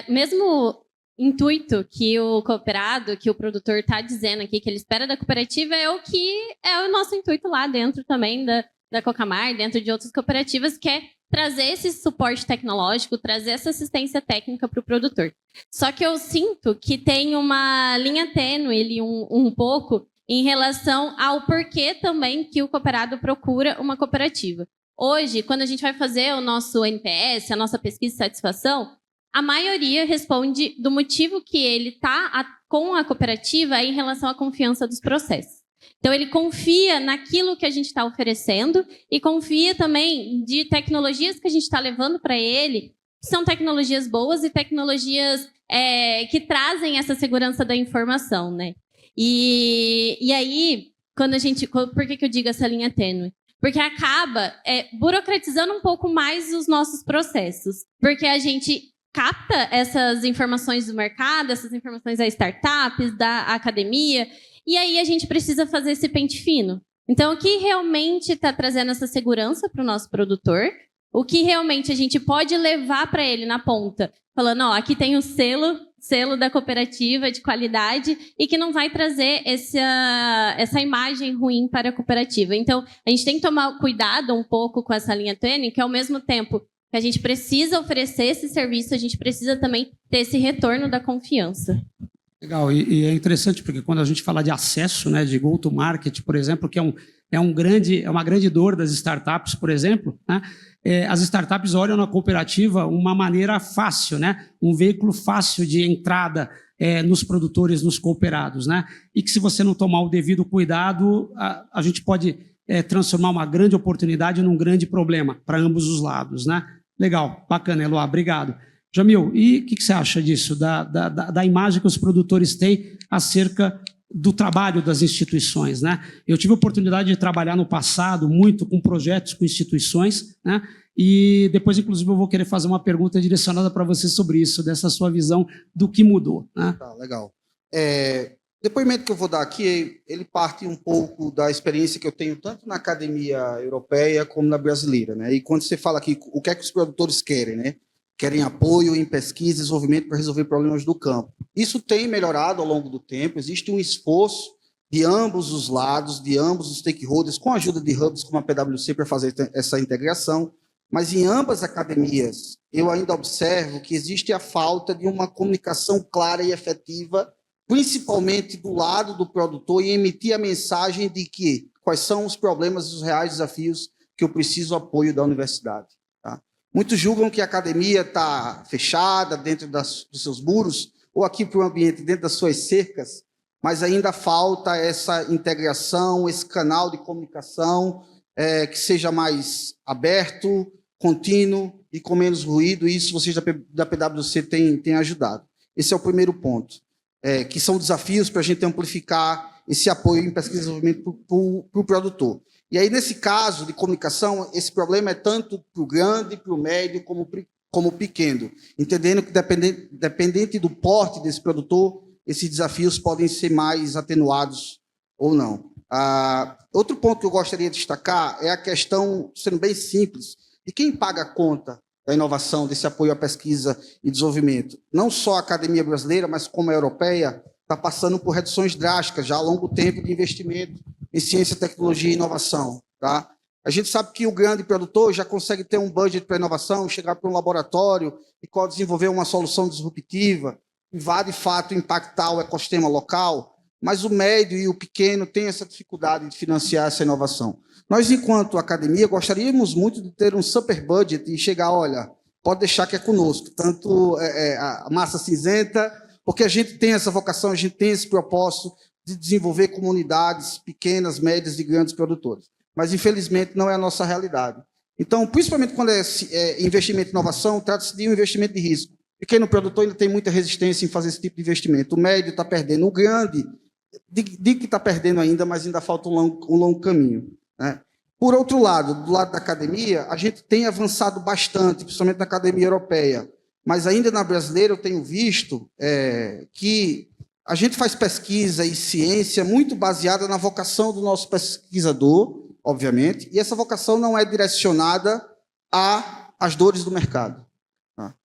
S5: Mesmo intuito que o cooperado, que o produtor está dizendo aqui, que ele espera da cooperativa, é o nosso intuito lá dentro também da Cocamar, dentro de outras cooperativas, que é trazer esse suporte tecnológico, trazer essa assistência técnica para o produtor. Só que eu sinto que tem uma linha tênue ali um pouco em relação ao porquê também que o cooperado procura uma cooperativa. Hoje, quando a gente vai fazer o nosso NPS, a nossa pesquisa de satisfação, a maioria responde do motivo que ele está com a cooperativa em relação à confiança dos processos. Então, ele confia naquilo que a gente está oferecendo e confia também de tecnologias que a gente está levando para ele, que são tecnologias boas e tecnologias que trazem essa segurança da informação, né? E aí, por que eu digo essa linha tênue? Porque acaba burocratizando um pouco mais os nossos processos. Porque a gente capta essas informações do mercado, essas informações das startups, da academia, e aí a gente precisa fazer esse pente fino. Então, o que realmente está trazendo essa segurança para o nosso produtor, o que realmente a gente pode levar para ele na ponta, falando, ó, aqui tem o selo da cooperativa de qualidade e que não vai trazer essa imagem ruim para a cooperativa. Então, a gente tem que tomar cuidado um pouco com essa linha tênue, que ao mesmo tempo que a gente precisa oferecer esse serviço, a gente precisa também ter esse retorno da confiança.
S2: Legal, e é interessante porque quando a gente fala de acesso, né, de go-to-market, por exemplo, que é uma grande dor das startups, por exemplo, né, as startups olham na cooperativa uma maneira fácil, né, um veículo fácil de entrada nos produtores, nos cooperados, né, e que se você não tomar o devido cuidado, a gente pode transformar uma grande oportunidade num grande problema para ambos os lados, né? Legal, bacana, Eloá, obrigado. Jamil, e o que você acha disso, da imagem que os produtores têm acerca do trabalho das instituições, né? Eu tive a oportunidade de trabalhar no passado muito com projetos, com instituições, né? E depois, inclusive, eu vou querer fazer uma pergunta direcionada para você sobre isso, dessa sua visão do que mudou, né?
S4: Tá, legal. O depoimento que eu vou dar aqui, ele parte um pouco da experiência que eu tenho tanto na academia europeia como na brasileira, né? E quando você fala aqui, o que é que os produtores querem, né? Querem apoio em pesquisa e desenvolvimento para resolver problemas do campo. Isso tem melhorado ao longo do tempo, existe um esforço de ambos os lados, de ambos os stakeholders, com a ajuda de hubs como a PwC para fazer essa integração, mas em ambas academias eu ainda observo que existe a falta de uma comunicação clara e efetiva, principalmente do lado do produtor, e emitir a mensagem de que quais são os problemas e os reais desafios que eu preciso apoio da universidade. Tá? Muitos julgam que a academia está fechada dentro dos seus muros, ou aqui para o ambiente dentro das suas cercas, mas ainda falta essa integração, esse canal de comunicação que seja mais aberto, contínuo e com menos ruído, e isso vocês da PwC têm ajudado. Esse é o primeiro ponto, que são desafios para a gente amplificar esse apoio em pesquisa e desenvolvimento para o produtor. E aí, nesse caso de comunicação, esse problema é tanto para o grande, para o médio, como o pequeno, entendendo que, dependente do porte desse produtor, esses desafios podem ser mais atenuados ou não. Outro ponto que eu gostaria de destacar é a questão, sendo bem simples, de quem paga a conta da inovação, desse apoio à pesquisa e desenvolvimento. Não só a academia brasileira, mas como a europeia, está passando por reduções drásticas já há longo tempo de investimento em ciência, tecnologia e inovação. Tá? A gente sabe que o grande produtor já consegue ter um budget para inovação, chegar para um laboratório e desenvolver uma solução disruptiva, que vá, de fato, impactar o ecossistema local, mas o médio e o pequeno têm essa dificuldade de financiar essa inovação. Nós, enquanto academia, gostaríamos muito de ter um super budget e chegar, olha, pode deixar que é conosco, tanto a massa cinzenta, porque a gente tem essa vocação, a gente tem esse propósito de desenvolver comunidades pequenas, médias e grandes produtores. Mas, infelizmente, não é a nossa realidade. Então, principalmente quando é investimento em inovação, trata-se de um investimento de risco. O pequeno produtor ainda tem muita resistência em fazer esse tipo de investimento. O médio está perdendo, o grande, digo que está perdendo ainda, mas ainda falta um longo caminho. Né? Por outro lado, do lado da academia, a gente tem avançado bastante, principalmente na academia europeia, mas ainda na brasileira eu tenho visto que a gente faz pesquisa e ciência muito baseada na vocação do nosso pesquisador, obviamente, e essa vocação não é direcionada às dores do mercado. Tá?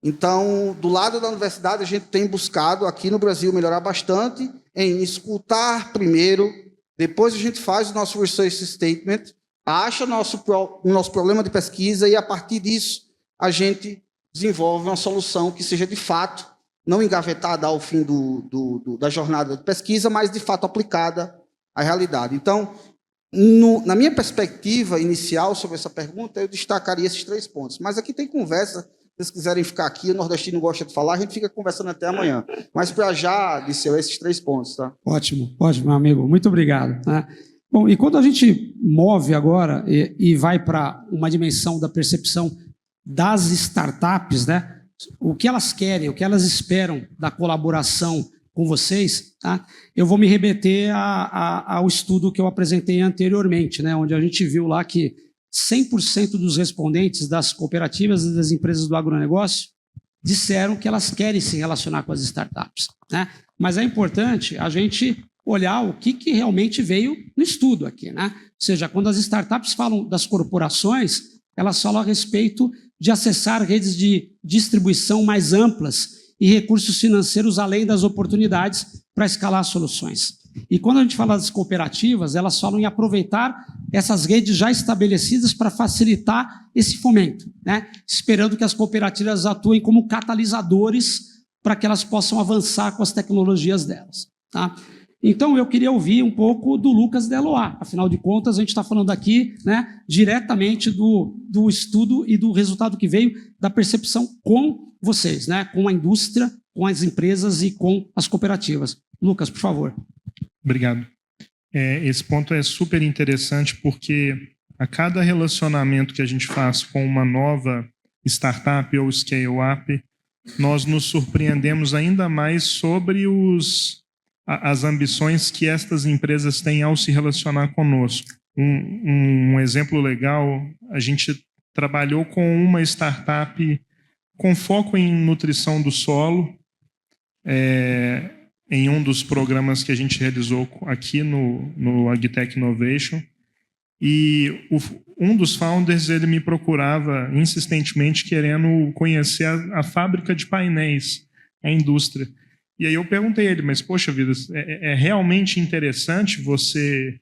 S4: Então, do lado da universidade, a gente tem buscado, aqui no Brasil, melhorar bastante em escutar primeiro, depois a gente faz o nosso research statement, acha o nosso problema de pesquisa e, a partir disso, a gente desenvolve uma solução que seja, de fato, não engavetada ao fim da jornada de pesquisa, mas, de fato, aplicada à realidade. Então, na minha perspectiva inicial sobre essa pergunta, eu destacaria esses 3 pontos. Mas aqui tem conversa, se vocês quiserem ficar aqui, o nordestino gosta de falar, a gente fica conversando até amanhã. Mas, para já, Disseu, esses 3 pontos. Tá?
S2: Ótimo, meu amigo. Muito obrigado. Né? Bom, e quando a gente move agora e vai para uma dimensão da percepção das startups, né? O que elas querem, o que elas esperam da colaboração com vocês, tá? Eu vou me remeter ao estudo que eu apresentei anteriormente, né? Onde a gente viu lá que 100% dos respondentes das cooperativas e das empresas do agronegócio disseram que elas querem se relacionar com as startups, né? Mas é importante a gente olhar o que realmente veio no estudo aqui, né? Ou seja, quando as startups falam das corporações, elas falam a respeito de acessar redes de distribuição mais amplas e recursos financeiros além das oportunidades para escalar soluções. E quando a gente fala das cooperativas, elas falam em aproveitar essas redes já estabelecidas para facilitar esse fomento, né? Esperando que as cooperativas atuem como catalisadores para que elas possam avançar com as tecnologias delas. Tá? Então, eu queria ouvir um pouco do Lucas Deloá. Afinal de contas, a gente está falando aqui, né, diretamente do estudo e do resultado que veio da percepção com vocês, né, com a indústria, com as empresas e com as cooperativas. Lucas, por favor.
S7: Obrigado. Esse ponto é super interessante porque a cada relacionamento que a gente faz com uma nova startup ou scale-up, nós nos surpreendemos ainda mais sobre as ambições que estas empresas têm ao se relacionar conosco. Um exemplo legal, a gente trabalhou com uma startup com foco em nutrição do solo, em um dos programas que a gente realizou aqui no AgTech Innovation. E um dos founders, ele me procurava insistentemente querendo conhecer a fábrica de painéis, a indústria. E aí eu perguntei a ele, mas poxa vida, é realmente interessante você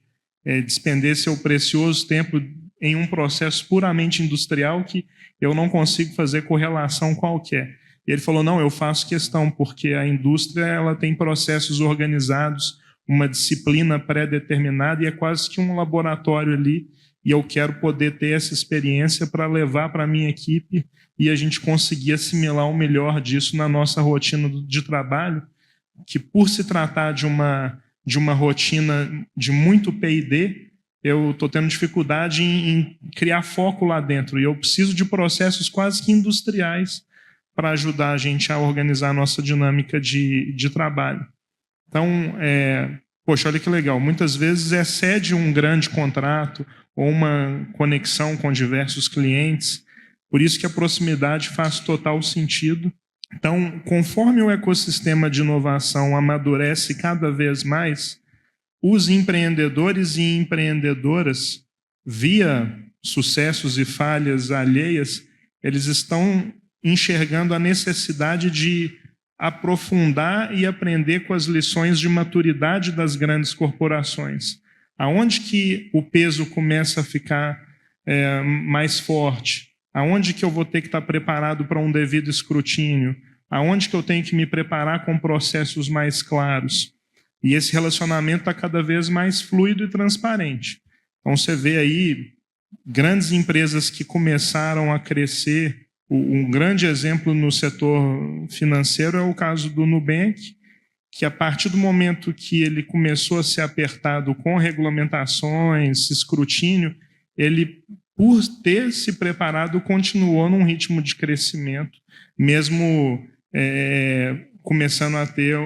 S7: despender seu precioso tempo em um processo puramente industrial que eu não consigo fazer correlação qualquer. E ele falou, não, eu faço questão, porque a indústria ela tem processos organizados, uma disciplina pré-determinada e é quase que um laboratório ali, e eu quero poder ter essa experiência para levar para a minha equipe e a gente conseguir assimilar o melhor disso na nossa rotina de trabalho, que por se tratar de uma rotina de muito P&D, eu estou tendo dificuldade em criar foco lá dentro, e eu preciso de processos quase que industriais para ajudar a gente a organizar a nossa dinâmica de trabalho. Então, poxa, olha que legal, muitas vezes excede um grande contrato ou uma conexão com diversos clientes, por isso que a proximidade faz total sentido. Então, conforme o ecossistema de inovação amadurece cada vez mais, os empreendedores e empreendedoras, via sucessos e falhas alheias, eles estão enxergando a necessidade de aprofundar e aprender com as lições de maturidade das grandes corporações. Aonde que o peso começa a ficar mais forte? Aonde que eu vou ter que estar preparado para um devido escrutínio? Aonde que eu tenho que me preparar com processos mais claros? E esse relacionamento está cada vez mais fluido e transparente. Então, você vê aí grandes empresas que começaram a crescer. Um grande exemplo no setor financeiro é o caso do Nubank, que a partir do momento que ele começou a ser apertado com regulamentações, escrutínio, ele, por ter se preparado, continuou num ritmo de crescimento, mesmo começando a ter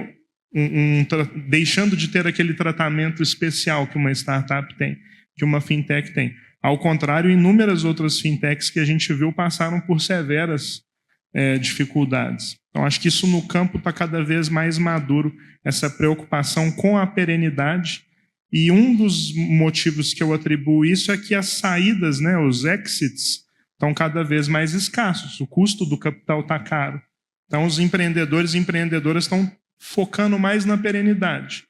S7: deixando de ter aquele tratamento especial que uma startup tem, que uma fintech tem. Ao contrário, inúmeras outras fintechs que a gente viu passaram por severas dificuldades. Então, acho que isso no campo está cada vez mais maduro, essa preocupação com a perenidade. E um dos motivos que eu atribuo isso é que as saídas, né, os exits, estão cada vez mais escassos. O custo do capital está caro. Então, os empreendedores e empreendedoras estão focando mais na perenidade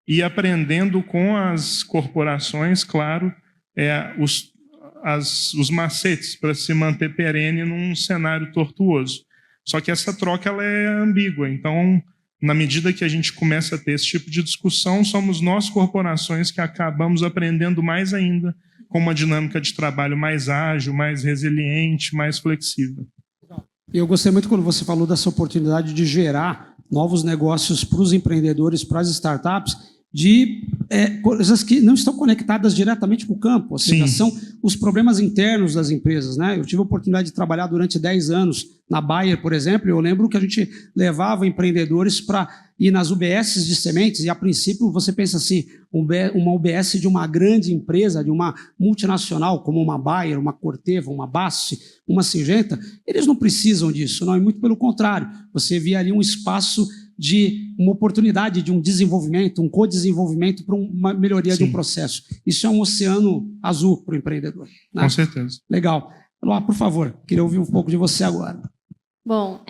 S7: e aprendendo com as corporações, claro, os macetes para se manter perene num cenário tortuoso. Só que essa troca ela é ambígua. Então, na medida que a gente começa a ter esse tipo de discussão, somos nós, corporações, que acabamos aprendendo mais ainda com uma dinâmica de trabalho mais ágil, mais resiliente, mais flexível.
S2: Eu gostei muito quando você falou dessa oportunidade de gerar novos negócios para os empreendedores, para as startups, de coisas que não estão conectadas diretamente com o campo, ou seja, são os problemas internos das empresas, né? Eu tive a oportunidade de trabalhar durante 10 anos na Bayer, por exemplo, e eu lembro que a gente levava empreendedores para ir nas UBSs de sementes, e a princípio você pensa assim, uma UBS de uma grande empresa, de uma multinacional, como uma Bayer, uma Corteva, uma BASF, uma Syngenta, eles não precisam disso, não, e muito pelo contrário, você via ali um espaço de uma oportunidade de um desenvolvimento, um co-desenvolvimento para uma melhoria de um processo. Isso é um oceano azul para o empreendedor, né?
S7: Com certeza.
S2: Legal. Eloá, por favor, queria ouvir um pouco de você agora.
S5: Bom,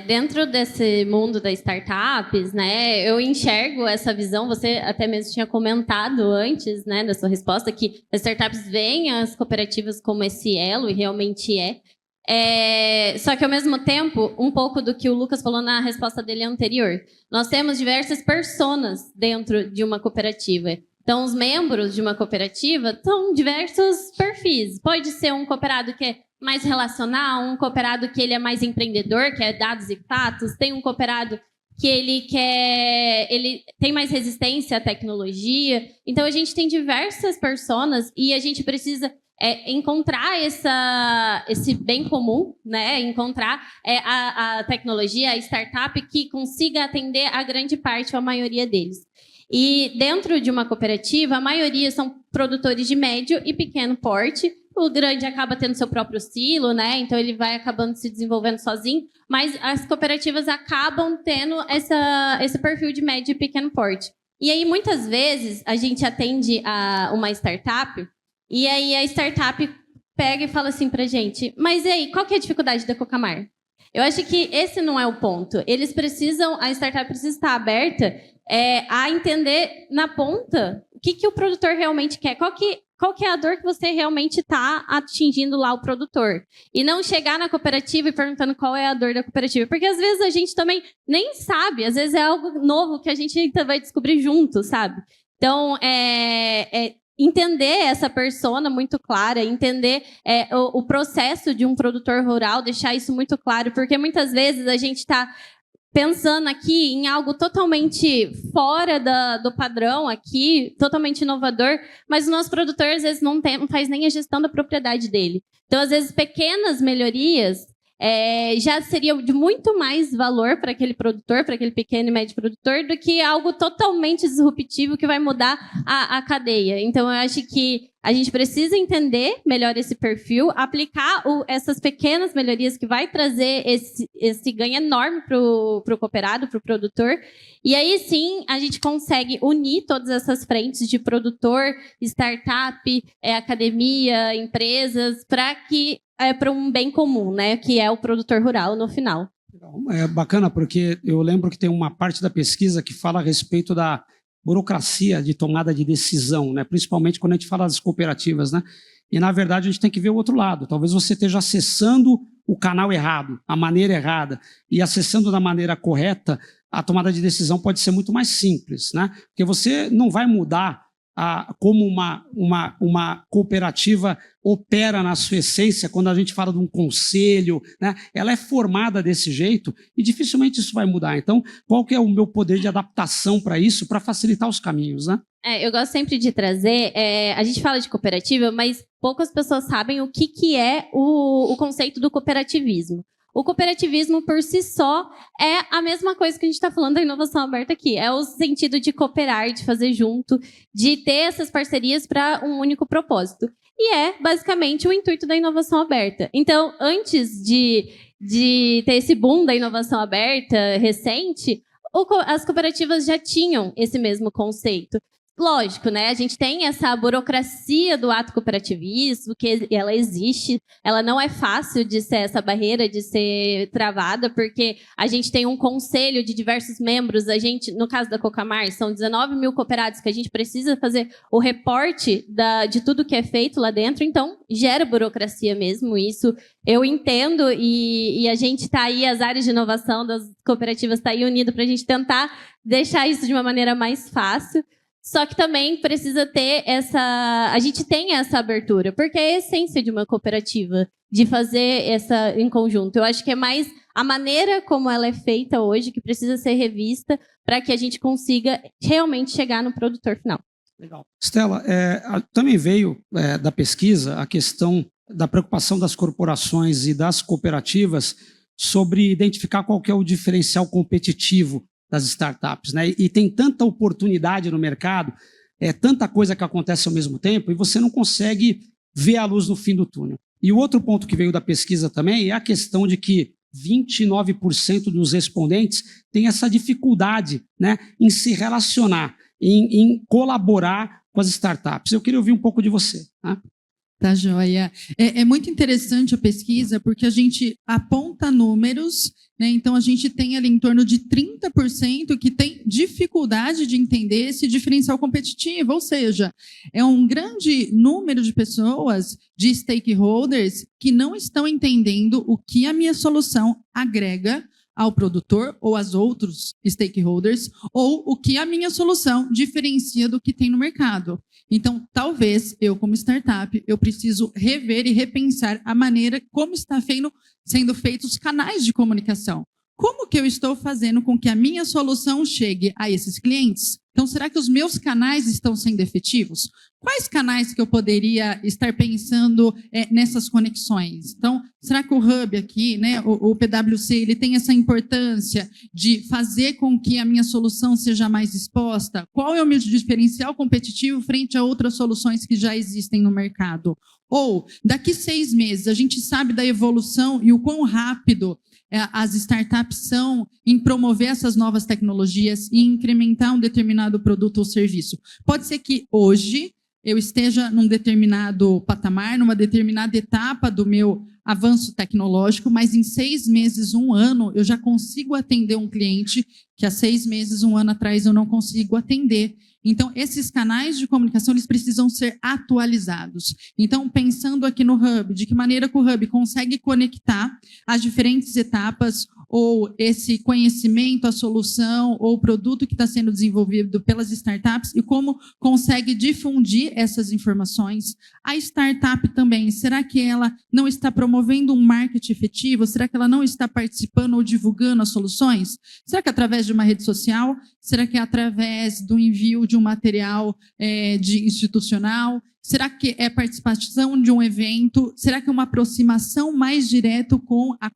S5: dentro desse mundo das startups, né, eu enxergo essa visão, você até mesmo tinha comentado antes, né, da sua resposta, que as startups veem as cooperativas como esse elo, e realmente é. Só que, ao mesmo tempo, um pouco do que o Lucas falou na resposta dele anterior. Nós temos diversas personas dentro de uma cooperativa. Então, os membros de uma cooperativa são diversos perfis. Pode ser um cooperado que é mais relacional, um cooperado que ele é mais empreendedor, que é dados e fatos. Tem um cooperado que ele tem mais resistência à tecnologia. Então, a gente tem diversas personas e a gente precisa encontrar esse bem comum, né? Encontrar a tecnologia, a startup que consiga atender a grande parte ou a maioria deles. E dentro de uma cooperativa, a maioria são produtores de médio e pequeno porte. O grande acaba tendo seu próprio silo, né? Então ele vai acabando se desenvolvendo sozinho. Mas as cooperativas acabam tendo esse perfil de médio e pequeno porte. E aí, muitas vezes, a gente atende a uma startup. E aí a startup pega e fala assim pra gente, mas e aí, qual que é a dificuldade da Cocamar? Eu acho que esse não é o ponto. A startup precisa estar aberta a entender na ponta o que o produtor realmente quer, qual que é a dor que você realmente está atingindo lá o produtor. E não chegar na cooperativa e perguntando qual é a dor da cooperativa. Porque às vezes a gente também nem sabe, às vezes é algo novo que a gente vai descobrir junto, sabe? Então, entender essa persona muito clara, entender o processo de um produtor rural, deixar isso muito claro, porque muitas vezes a gente está pensando aqui em algo totalmente fora do padrão aqui, totalmente inovador, mas o nosso produtor às vezes não faz nem a gestão da propriedade dele. Então, às vezes, pequenas melhorias já seria de muito mais valor para aquele produtor, para aquele pequeno e médio produtor, do que algo totalmente disruptivo que vai mudar a cadeia. Então, eu acho que a gente precisa entender melhor esse perfil, aplicar essas pequenas melhorias que vai trazer esse ganho enorme para o cooperado, para o produtor. E aí, sim, a gente consegue unir todas essas frentes de produtor, startup, academia, empresas, para um bem comum, né? Que é o produtor rural no final.
S2: É bacana, porque eu lembro que tem uma parte da pesquisa que fala a respeito da burocracia de tomada de decisão, né? Principalmente quando a gente fala das cooperativas, né? E, na verdade, a gente tem que ver o outro lado. Talvez você esteja acessando o canal errado, a maneira errada, e acessando da maneira correta, a tomada de decisão pode ser muito mais simples, né? Porque você não vai mudar como uma cooperativa opera na sua essência, quando a gente fala de um conselho, né? Ela é formada desse jeito e dificilmente isso vai mudar. Então, qual que é o meu poder de adaptação para isso, para facilitar os caminhos, né?
S5: Eu gosto sempre de trazer, a gente fala de cooperativa, mas poucas pessoas sabem o que é o conceito do cooperativismo. O cooperativismo, por si só, é a mesma coisa que a gente está falando da inovação aberta aqui. É o sentido de cooperar, de fazer junto, de ter essas parcerias para um único propósito. E é, basicamente, o intuito da inovação aberta. Então, antes de ter esse boom da inovação aberta recente, as cooperativas já tinham esse mesmo conceito. lógico, né? A gente tem essa burocracia do ato cooperativismo, que ela existe, ela não é fácil de ser essa barreira, de ser travada, porque a gente tem um conselho de diversos membros, a gente, no caso da Cocamar, são 19 mil cooperados que a gente precisa fazer o reporte de tudo que é feito lá dentro, então gera burocracia mesmo, isso eu entendo, e a gente está aí, as áreas de inovação das cooperativas está aí unido para a gente tentar deixar isso de uma maneira mais fácil. Só que também precisa ter a gente tem essa abertura, porque é a essência de uma cooperativa, de fazer essa em conjunto. Eu acho que é mais a maneira como ela é feita hoje que precisa ser revista para que a gente consiga realmente chegar no produtor final.
S2: Legal. Stella, também veio da pesquisa a questão da preocupação das corporações e das cooperativas sobre identificar qual que é o diferencial competitivo das startups, né? E tem tanta oportunidade no mercado, tanta coisa que acontece ao mesmo tempo, e você não consegue ver a luz no fim do túnel. E o outro ponto que veio da pesquisa também é a questão de que 29% dos respondentes têm essa dificuldade, né, em se relacionar, em colaborar com as startups. Eu queria ouvir um pouco de você, tá?
S6: Tá, joia. É muito interessante a pesquisa, porque a gente aponta números, né? Então, a gente tem ali em torno de 30% que tem dificuldade de entender esse diferencial competitivo, ou seja, é um grande número de pessoas, de stakeholders, que não estão entendendo o que a minha solução agrega ao produtor ou aos outros stakeholders, ou o que a minha solução diferencia do que tem no mercado. Então, talvez, eu como startup, eu preciso rever e repensar a maneira como está sendo feitos os canais de comunicação. Como que eu estou fazendo com que a minha solução chegue a esses clientes? Então, será que os meus canais estão sendo efetivos? Quais canais que eu poderia estar pensando nessas conexões? Então, será que o Hub aqui, né, o PwC, ele tem essa importância de fazer com que a minha solução seja mais exposta? Qual é o meu diferencial competitivo frente a outras soluções que já existem no mercado? Ou, daqui 6 meses, a gente sabe da evolução e o quão rápido as startups são em promover essas novas tecnologias e incrementar um determinado produto ou serviço. Pode ser que hoje eu esteja num determinado patamar, numa determinada etapa do meu avanço tecnológico, mas em 6 meses, 1 ano, eu já consigo atender um cliente que há 6 meses, 1 ano atrás eu não consigo atender. Então, esses canais de comunicação, eles precisam ser atualizados. Então, pensando aqui no Hub, de que maneira que o Hub consegue conectar as diferentes etapas ou esse conhecimento, a solução ou o produto que está sendo desenvolvido pelas startups e como consegue difundir essas informações. A startup também, será que ela não está promovendo um marketing efetivo? Será que ela não está participando ou divulgando as soluções? Será que é através de uma rede social? Será que é através do envio de um material institucional? Será que é participação de um evento? Será que é uma aproximação mais direta com a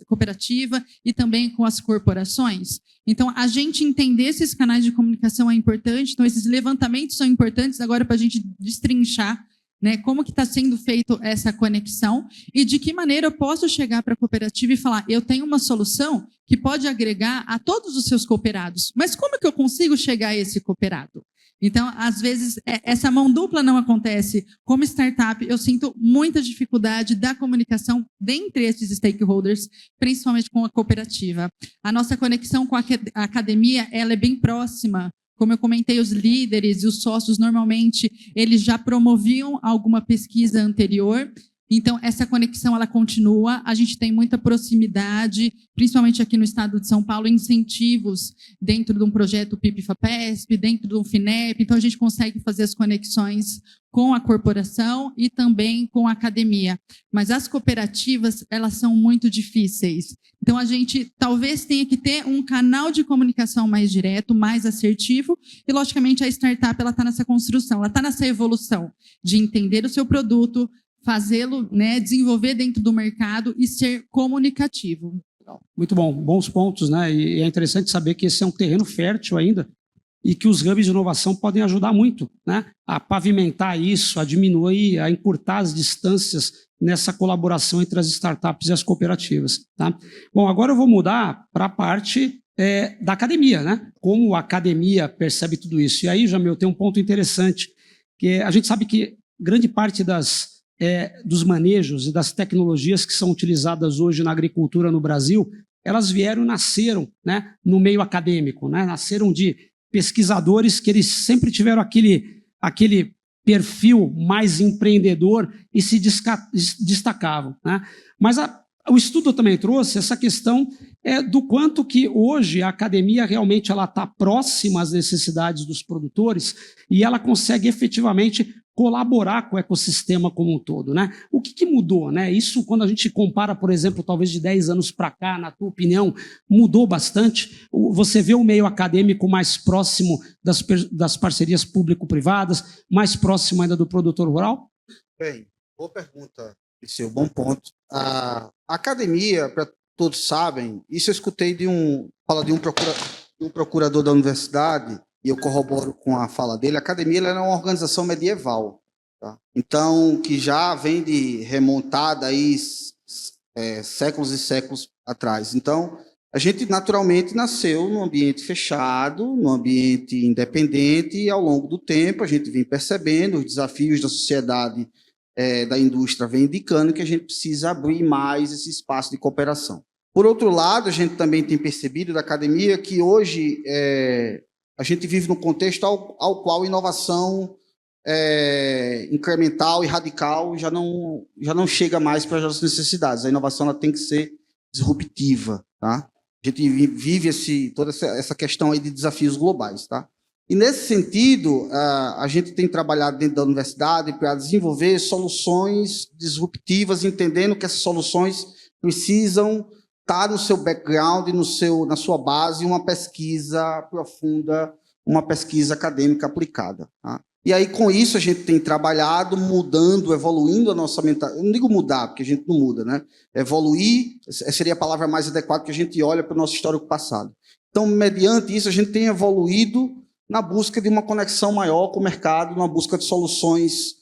S6: cooperativa e também com as corporações? Então, a gente entender esses canais de comunicação é importante. Então, esses levantamentos são importantes agora para a gente destrinchar, né, como que está sendo feito essa conexão e de que maneira eu posso chegar para a cooperativa e falar, eu tenho uma solução que pode agregar a todos os seus cooperados, mas como que eu consigo chegar a esse cooperado? Então, às vezes, essa mão dupla não acontece. Como startup, eu sinto muita dificuldade da comunicação dentre esses stakeholders, principalmente com a cooperativa. A nossa conexão com a academia, ela é bem próxima. Como eu comentei, os líderes e os sócios, normalmente, eles já promoviam alguma pesquisa anterior. Então, essa conexão, ela continua. A gente tem muita proximidade, principalmente aqui no estado de São Paulo, incentivos dentro de um projeto PIP-FAPESP, dentro do FINEP. Então, a gente consegue fazer as conexões com a corporação e também com a academia. Mas as cooperativas, elas são muito difíceis. Então, a gente talvez tenha que ter um canal de comunicação mais direto, mais assertivo. E, logicamente, a startup, ela está nessa construção, ela está nessa evolução de entender o seu produto, fazê-lo, né, desenvolver dentro do mercado e ser comunicativo.
S2: Muito bom, bons pontos, né? E é interessante saber que esse é um terreno fértil ainda e que os hubs de inovação podem ajudar muito, né, a pavimentar isso, a diminuir, a encurtar as distâncias nessa colaboração entre as startups e as cooperativas, tá? Bom, agora eu vou mudar para a parte da academia, né? Como a academia percebe tudo isso. E aí, Jamil, tem um ponto interessante, que a gente sabe que grande parte dos manejos e das tecnologias que são utilizadas hoje na agricultura no Brasil, elas nasceram, né, no meio acadêmico, né? Nasceram de pesquisadores que eles sempre tiveram aquele perfil mais empreendedor e se destacavam, né? Mas o estudo também trouxe essa questão do quanto que hoje a academia realmente ela está próxima às necessidades dos produtores e ela consegue efetivamente colaborar com o ecossistema como um todo, né? O que mudou, né? Isso, quando a gente compara, por exemplo, talvez de 10 anos para cá, na tua opinião, mudou bastante? Você vê o meio acadêmico mais próximo das parcerias público-privadas, mais próximo ainda do produtor rural?
S4: Bem, boa pergunta, Liceu, bom ponto. A academia, para todos sabem, isso eu escutei de um procurador da universidade, e eu corroboro com a fala dele. A academia ela é uma organização medieval, tá? Então, que já vem remontada aí séculos e séculos atrás. Então, a gente naturalmente nasceu num ambiente fechado, num ambiente independente, e ao longo do tempo a gente vem percebendo os desafios da sociedade, da indústria, vem indicando que a gente precisa abrir mais esse espaço de cooperação. Por outro lado, a gente também tem percebido da academia que hoje a gente vive num contexto ao qual a inovação incremental e radical já não chega mais para as nossas necessidades. A inovação ela tem que ser disruptiva, tá? A gente vive toda essa questão aí de desafios globais, tá? E, nesse sentido, a gente tem trabalhado dentro da universidade para desenvolver soluções disruptivas, entendendo que essas soluções precisam estar no seu background, na sua base, uma pesquisa profunda, uma pesquisa acadêmica aplicada, tá? E aí, com isso, a gente tem trabalhado, mudando, evoluindo a nossa mentalidade. Eu não digo mudar, porque a gente não muda, né? Evoluir seria a palavra mais adequada, que a gente olha para o nosso histórico passado. Então, mediante isso, a gente tem evoluído na busca de uma conexão maior com o mercado, na busca de soluções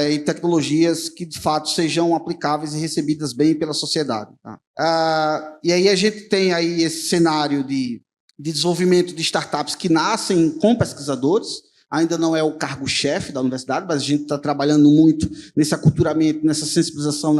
S4: e tecnologias que, de fato, sejam aplicáveis e recebidas bem pela sociedade, tá? E aí a gente tem aí esse cenário de desenvolvimento de startups que nascem com pesquisadores. Ainda não é o cargo-chefe da universidade, mas a gente está trabalhando muito nesse aculturamento, nessa sensibilização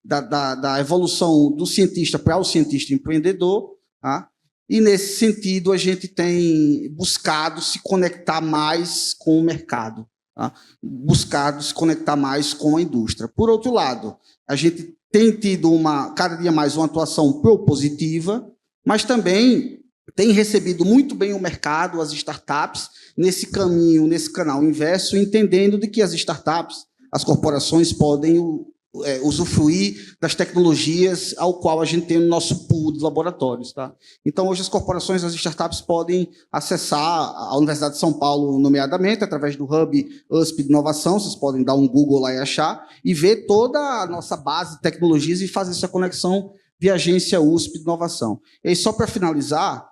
S4: da evolução do cientista para o cientista empreendedor, tá? E, nesse sentido, a gente tem buscado se conectar mais com o mercado, tá? Buscado se conectar mais com a indústria. Por outro lado, a gente tem tido cada dia mais uma atuação propositiva, mas também tem recebido muito bem o mercado, as startups, nesse caminho, nesse canal inverso, entendendo de que as startups, as corporações podem usufruir das tecnologias ao qual a gente tem no nosso pool de laboratórios, tá? Então, hoje as corporações, as startups podem acessar a Universidade de São Paulo, nomeadamente, através do Hub USP de Inovação. Vocês podem dar um Google lá e achar, e ver toda a nossa base de tecnologias e fazer essa conexão via agência USP de Inovação. E aí, só para finalizar,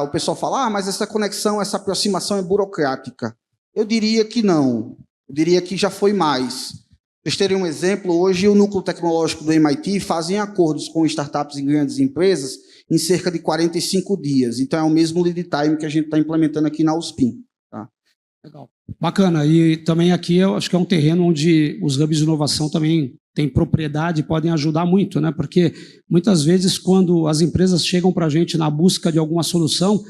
S4: o pessoal fala, mas essa conexão, essa aproximação é burocrática. Eu diria que não. Eu diria que já foi mais. Para vocês terem um exemplo, hoje o núcleo tecnológico do MIT fazem acordos com startups e grandes empresas em cerca de 45 dias. Então, é o mesmo lead time que a gente está implementando aqui na USP. Tá?
S2: Legal. Bacana. E também aqui eu acho que é um terreno onde os hubs de inovação também têm propriedade e podem ajudar muito, né? Porque muitas vezes, quando as empresas chegam para a gente na busca de alguma solução,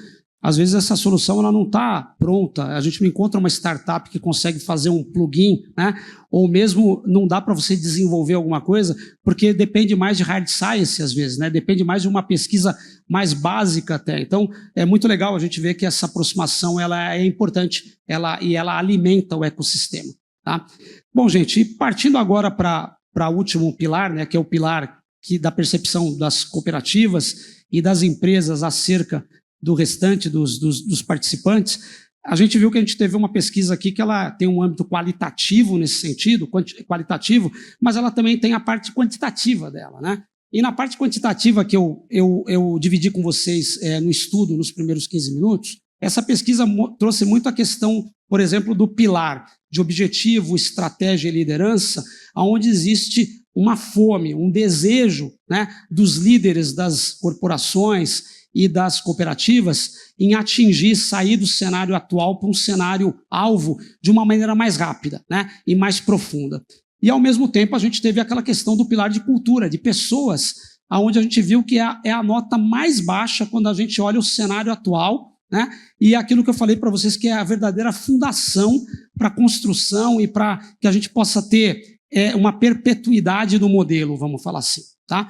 S2: às vezes essa solução ela não está pronta. A gente não encontra uma startup que consegue fazer um plugin, né? Ou mesmo não dá para você desenvolver alguma coisa, porque depende mais de hard science, às vezes, né? Depende mais de uma pesquisa mais básica até. Então, é muito legal a gente ver que essa aproximação ela é importante e ela alimenta o ecossistema, tá? Bom, gente, e partindo agora para o último pilar, né? Que é o pilar da percepção das cooperativas e das empresas acerca do restante dos participantes, a gente viu que a gente teve uma pesquisa aqui que ela tem um âmbito qualitativo nesse sentido, qualitativo, mas ela também tem a parte quantitativa dela, né? E na parte quantitativa que eu dividi com vocês no estudo, nos primeiros 15 minutos, essa pesquisa trouxe muito a questão, por exemplo, do pilar de objetivo, estratégia e liderança, onde existe uma fome, um desejo, né, dos líderes das corporações e das cooperativas em atingir, sair do cenário atual para um cenário alvo de uma maneira mais rápida, né, e mais profunda. E, ao mesmo tempo, a gente teve aquela questão do pilar de cultura, de pessoas, onde a gente viu que é a nota mais baixa quando a gente olha o cenário atual, né, e aquilo que eu falei para vocês que é a verdadeira fundação para a construção e para que a gente possa ter uma perpetuidade do modelo, vamos falar assim. Tá?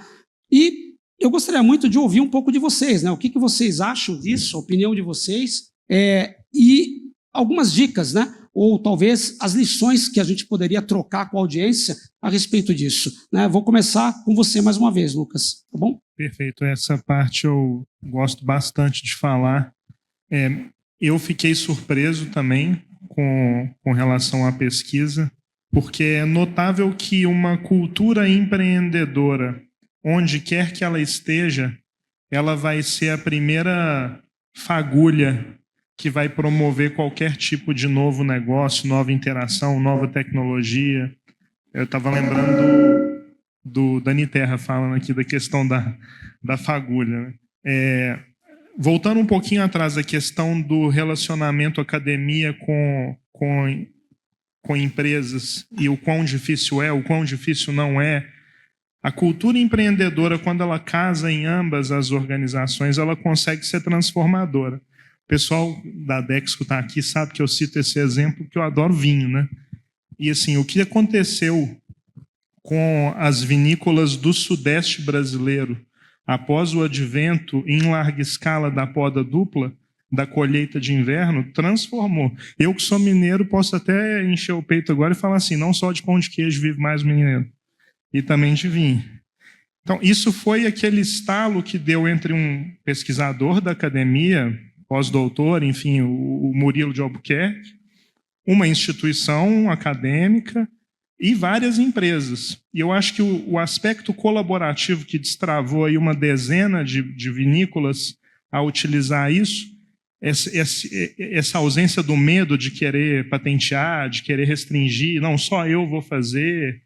S2: E eu gostaria muito de ouvir um pouco de vocês, né? O que vocês acham disso, a opinião de vocês, e algumas dicas, né? Ou talvez as lições que a gente poderia trocar com a audiência a respeito disso, né? Vou começar com você mais uma vez, Lucas, tá bom?
S7: Perfeito, essa parte eu gosto bastante de falar. Eu fiquei surpreso também com relação à pesquisa, porque é notável que uma cultura empreendedora, onde quer que ela esteja, ela vai ser a primeira fagulha que vai promover qualquer tipo de novo negócio, nova interação, nova tecnologia. Eu estava lembrando do Dani Terra falando aqui da questão da fagulha, né? Voltando um pouquinho atrás, a questão do relacionamento academia com empresas e o quão difícil é, o quão difícil não é. A cultura empreendedora, quando ela casa em ambas as organizações, ela consegue ser transformadora. O pessoal da Dexco está aqui sabe que eu cito esse exemplo porque eu adoro vinho, né? E assim, o que aconteceu com as vinícolas do Sudeste brasileiro após o advento em larga escala da poda dupla, da colheita de inverno, transformou. Eu que sou mineiro posso até encher o peito agora e falar assim, não só de pão de queijo vive mais o mineiro, e também de vinho. Então, isso foi aquele estalo que deu entre um pesquisador da academia, pós-doutor, enfim, o Murilo de Albuquerque, uma instituição acadêmica e várias empresas. E eu acho que o aspecto colaborativo que destravou aí uma dezena de vinícolas a utilizar isso, essa ausência do medo de querer patentear, de querer restringir, não só eu vou fazer,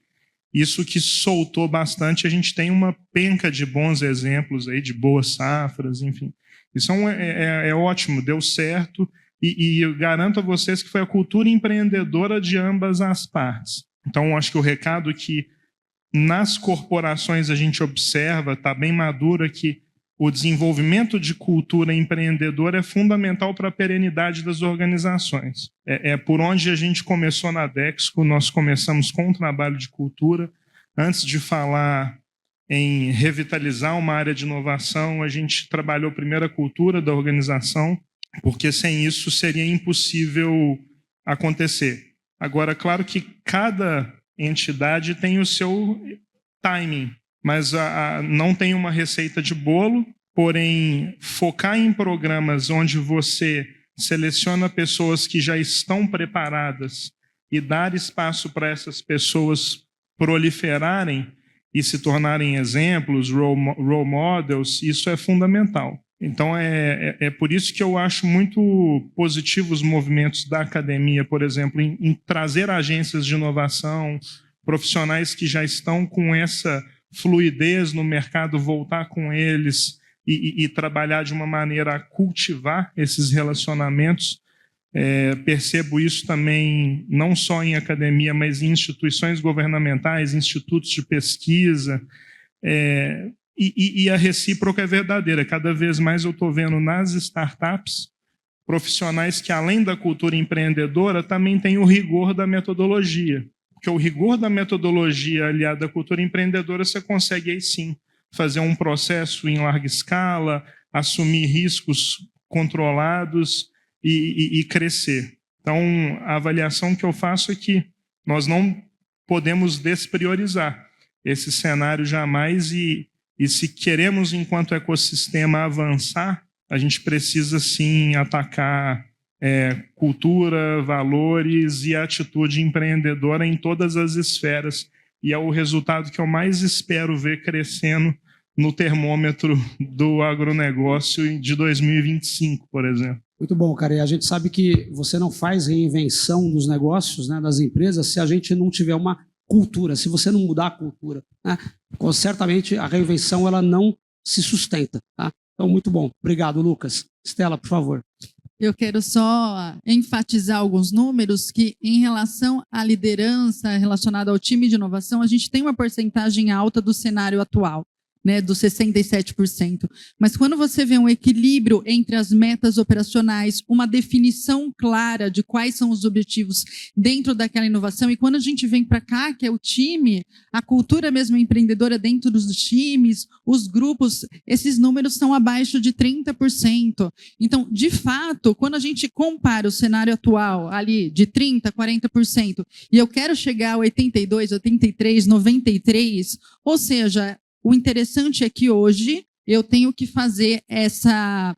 S7: isso que soltou bastante. A gente tem uma penca de bons exemplos aí, de boas safras, enfim. Isso é ótimo, deu certo, e eu garanto a vocês que foi a cultura empreendedora de ambas as partes. Então, acho que o recado que nas corporações a gente observa, está bem madura, que o desenvolvimento de cultura empreendedora é fundamental para a perenidade das organizações. É por onde a gente começou na Dexco, nós começamos com um trabalho de cultura. Antes de falar em revitalizar uma área de inovação, a gente trabalhou primeiro a cultura da organização, porque sem isso seria impossível acontecer. Agora, claro que cada entidade tem o seu timing, mas não tem uma receita de bolo, porém, focar em programas onde você seleciona pessoas que já estão preparadas e dar espaço para essas pessoas proliferarem e se tornarem exemplos, role models, isso é fundamental. Então, é por isso que eu acho muito positivo os movimentos da academia, por exemplo, em trazer agências de inovação, profissionais que já estão com essa fluidez no mercado, voltar com eles e trabalhar de uma maneira a cultivar esses relacionamentos. Percebo isso também não só em academia, mas em instituições governamentais, institutos de pesquisa, e a recíproca é verdadeira. Cada vez mais eu estou vendo nas startups profissionais que, além da cultura empreendedora, também têm o rigor da metodologia. Porque o rigor da metodologia aliado à cultura empreendedora, você consegue aí sim fazer um processo em larga escala, assumir riscos controlados e crescer. Então, a avaliação que eu faço é que nós não podemos despriorizar esse cenário jamais, e se queremos, enquanto ecossistema, avançar, a gente precisa sim atacar cultura, valores e atitude empreendedora em todas as esferas. E é o resultado que eu mais espero ver crescendo no termômetro do agronegócio de 2025, por exemplo.
S2: Muito bom, cara. E a gente sabe que você não faz reinvenção dos negócios, né, das empresas, se a gente não tiver uma cultura, se você não mudar a cultura, né? Certamente a reinvenção ela não se sustenta. Tá? Então, muito bom. Obrigado, Lucas. Estela, por favor.
S6: Eu quero só enfatizar alguns números que, em relação à liderança relacionada ao time de inovação, a gente tem uma porcentagem alta do cenário atual, né, dos 67%. Mas quando você vê um equilíbrio entre as metas operacionais, uma definição clara de quais são os objetivos dentro daquela inovação, e quando a gente vem para cá, que é o time, a cultura mesmo empreendedora dentro dos times, os grupos, esses números são abaixo de 30%. Então, de fato, quando a gente compara o cenário atual ali de 30%, 40%, e eu quero chegar a 82%, 83%, 93%, ou seja, o interessante é que hoje eu tenho que fazer essa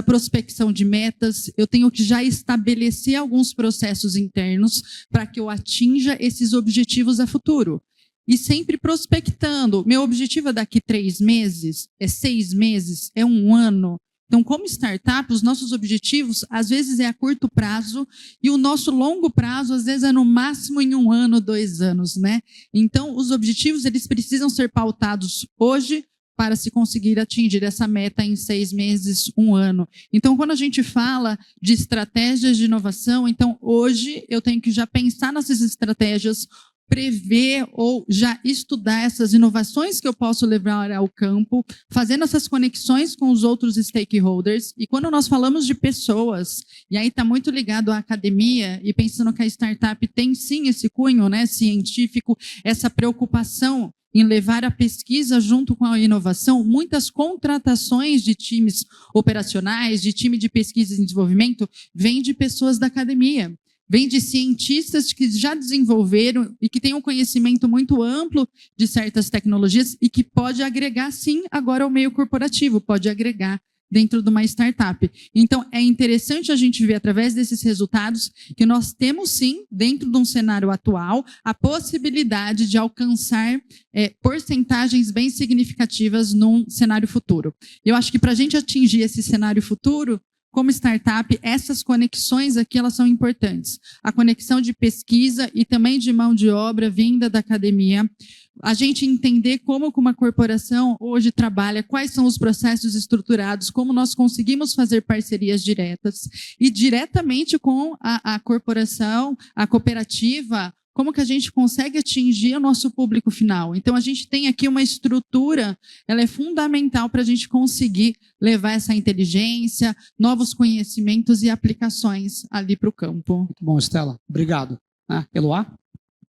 S6: prospecção de metas, eu tenho que já estabelecer alguns processos internos para que eu atinja esses objetivos a futuro. E sempre prospectando. Meu objetivo é daqui 3 meses, é 6 meses, é 1 ano. Então, como startup, os nossos objetivos, às vezes, é a curto prazo, e o nosso longo prazo, às vezes, é no máximo em 1 ano, 2 anos, né? Então, os objetivos, eles precisam ser pautados hoje para se conseguir atingir essa meta em 6 meses, 1 ano. Então, quando a gente fala de estratégias de inovação, então, hoje, eu tenho que já pensar nessas estratégias, prever ou já estudar essas inovações que eu posso levar ao campo, fazendo essas conexões com os outros stakeholders. E quando nós falamos de pessoas, e aí está muito ligado à academia, e pensando que a startup tem sim esse cunho, né, científico, essa preocupação em levar a pesquisa junto com a inovação, muitas contratações de times operacionais, de time de pesquisa e desenvolvimento, vêm de pessoas da academia. Vem de cientistas que já desenvolveram e que têm um conhecimento muito amplo de certas tecnologias e que pode agregar, sim, agora ao meio corporativo, pode agregar dentro de uma startup. Então, é interessante a gente ver, através desses resultados, que nós temos, sim, dentro de um cenário atual, a possibilidade de alcançar porcentagens bem significativas num cenário futuro. Eu acho que para a gente atingir esse cenário futuro, como startup, essas conexões aqui, elas são importantes. A conexão de pesquisa e também de mão de obra vinda da academia. A gente entender como uma corporação hoje trabalha, quais são os processos estruturados, como nós conseguimos fazer parcerias diretas. E diretamente com a corporação, a cooperativa, como que a gente consegue atingir o nosso público final. Então, a gente tem aqui uma estrutura, ela é fundamental para a gente conseguir levar essa inteligência, novos conhecimentos e aplicações ali para o campo.
S2: Muito bom, Estela. Obrigado. Eloá?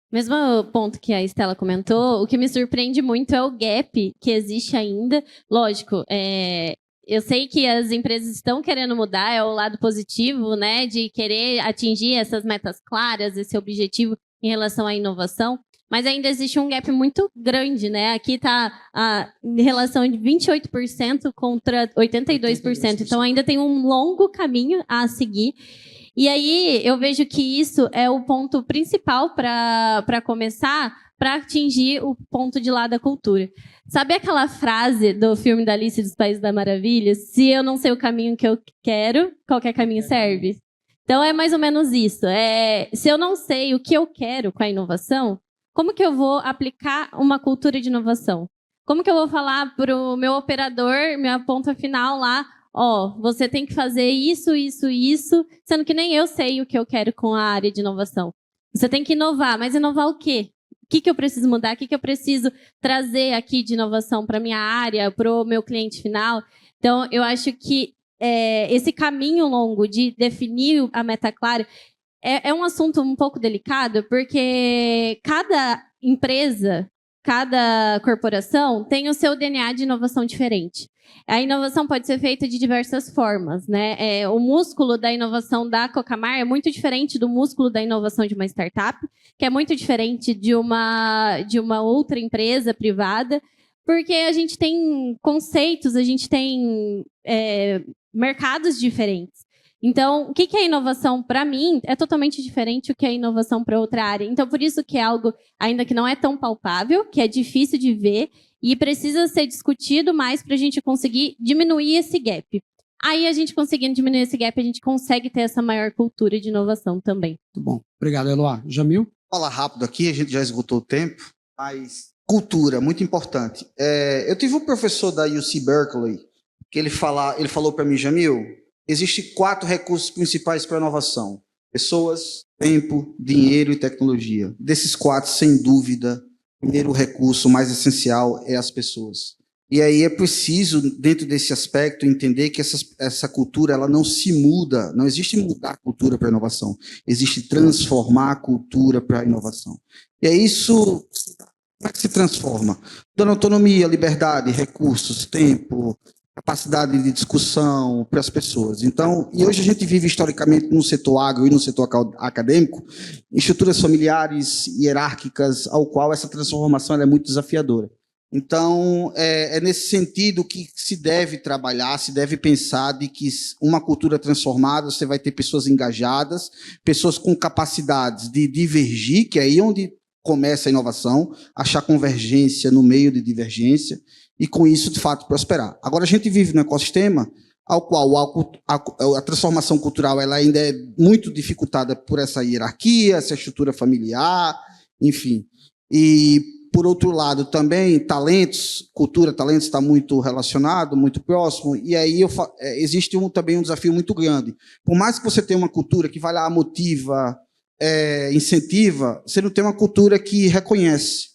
S5: Mesmo ponto que a Estela comentou, o que me surpreende muito é o gap que existe ainda. Lógico, eu sei que as empresas estão querendo mudar, é o lado positivo, né, de querer atingir essas metas claras, esse objetivo em relação à inovação, mas ainda existe um gap muito grande, né? Aqui está a relação de 28% contra 82%, então ainda tem um longo caminho a seguir. E aí eu vejo que isso é o ponto principal para começar, para atingir o ponto de lá da cultura. Sabe aquela frase do filme da Alice dos Países da Maravilha? Se eu não sei o caminho que eu quero, qualquer caminho serve? Então, é mais ou menos isso. Se eu não sei o que eu quero com a inovação, como que eu vou aplicar uma cultura de inovação? Como que eu vou falar para o meu operador, minha ponta final lá, você tem que fazer isso, isso, isso, sendo que nem eu sei o que eu quero com a área de inovação. Você tem que inovar, mas inovar o quê? O que eu preciso mudar? O que eu preciso trazer aqui de inovação para a minha área, para o meu cliente final? Então, eu acho que esse caminho longo de definir a meta clara é um assunto um pouco delicado, porque cada empresa, cada corporação tem o seu DNA de inovação diferente. A inovação pode ser feita de diversas formas, né? O músculo da inovação da Cocamar é muito diferente do músculo da inovação de uma startup, que é muito diferente de uma outra empresa privada, porque a gente tem conceitos, a gente tem mercados diferentes. Então, o que é inovação para mim é totalmente diferente do que é inovação para outra área. Então, por isso que é algo ainda que não é tão palpável, que é difícil de ver e precisa ser discutido mais para a gente conseguir diminuir esse gap. Aí, a gente conseguindo diminuir esse gap, a gente consegue ter essa maior cultura de inovação também.
S2: Muito bom. Obrigado, Eloá. Jamil?
S4: Falar rápido aqui, a gente já esgotou o tempo, mas cultura, muito importante. Eu tive um professor da UC Berkeley, que ele falou para mim, Jamil, existem 4 recursos principais para a inovação: pessoas, tempo, dinheiro e tecnologia. Desses 4, sem dúvida, o primeiro recurso mais essencial é as pessoas. E aí é preciso, dentro desse aspecto, entender que essa cultura ela não se muda, não existe mudar a cultura para a inovação, existe transformar a cultura para a inovação. E é isso, como é que se transforma? Dando autonomia, liberdade, recursos, tempo, capacidade de discussão para as pessoas. Então, e hoje a gente vive historicamente no setor agro e no setor acadêmico, estruturas familiares, hierárquicas, ao qual essa transformação ela é muito desafiadora. Então, é nesse sentido que se deve trabalhar, se deve pensar de que uma cultura transformada, você vai ter pessoas engajadas, pessoas com capacidades de divergir, que é aí onde começa a inovação, achar convergência no meio de divergência, e com isso, de fato, prosperar. Agora, a gente vive num ecossistema ao qual a transformação cultural ela ainda é muito dificultada por essa hierarquia, essa estrutura familiar, enfim. E, por outro lado, também, talentos, cultura, talentos está muito relacionado, muito próximo, e aí existe também um desafio muito grande. Por mais que você tenha uma cultura que vai lá, motiva, incentiva, você não tem uma cultura que reconhece,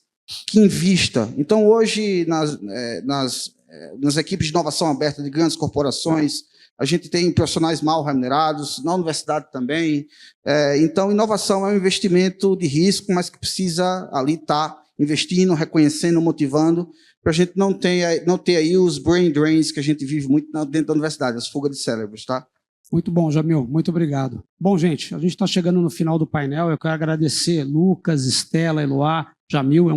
S4: que invista. Então, hoje, nas equipes de inovação aberta de grandes corporações, a gente tem profissionais mal remunerados, na universidade também. Então, inovação é um investimento de risco, mas que precisa ali estar investindo, reconhecendo, motivando, para a gente não ter aí os brain drains que a gente vive muito dentro da universidade, as fugas de cérebros, tá?
S2: Muito bom, Jamil, muito obrigado. Bom, gente, a gente está chegando no final do painel, eu quero agradecer Lucas, Estela, Eloá, Jamil, foi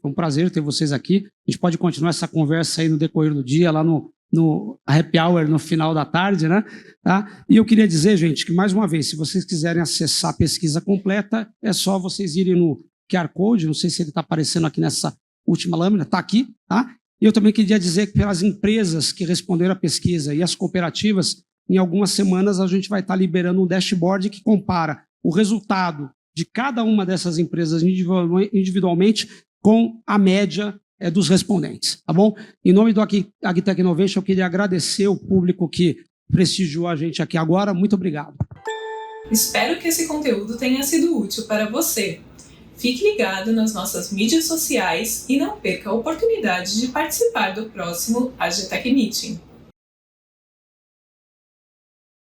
S2: um prazer ter vocês aqui. A gente pode continuar essa conversa aí no decorrer do dia, lá no happy hour, no final da tarde, né? Tá? E eu queria dizer, gente, que mais uma vez, se vocês quiserem acessar a pesquisa completa, é só vocês irem no QR Code, não sei se ele está aparecendo aqui nessa última lâmina, está aqui, tá? E eu também queria dizer que pelas empresas que responderam à pesquisa e as cooperativas, em algumas semanas a gente vai estar liberando um dashboard que compara o resultado de cada uma dessas empresas individualmente com a média dos respondentes, tá bom? Em nome do Agtech Innovation, eu queria agradecer o público que prestigiou a gente aqui agora. Muito obrigado.
S1: Espero que esse conteúdo tenha sido útil para você. Fique ligado nas nossas mídias sociais e não perca a oportunidade de participar do próximo Agtech Meeting.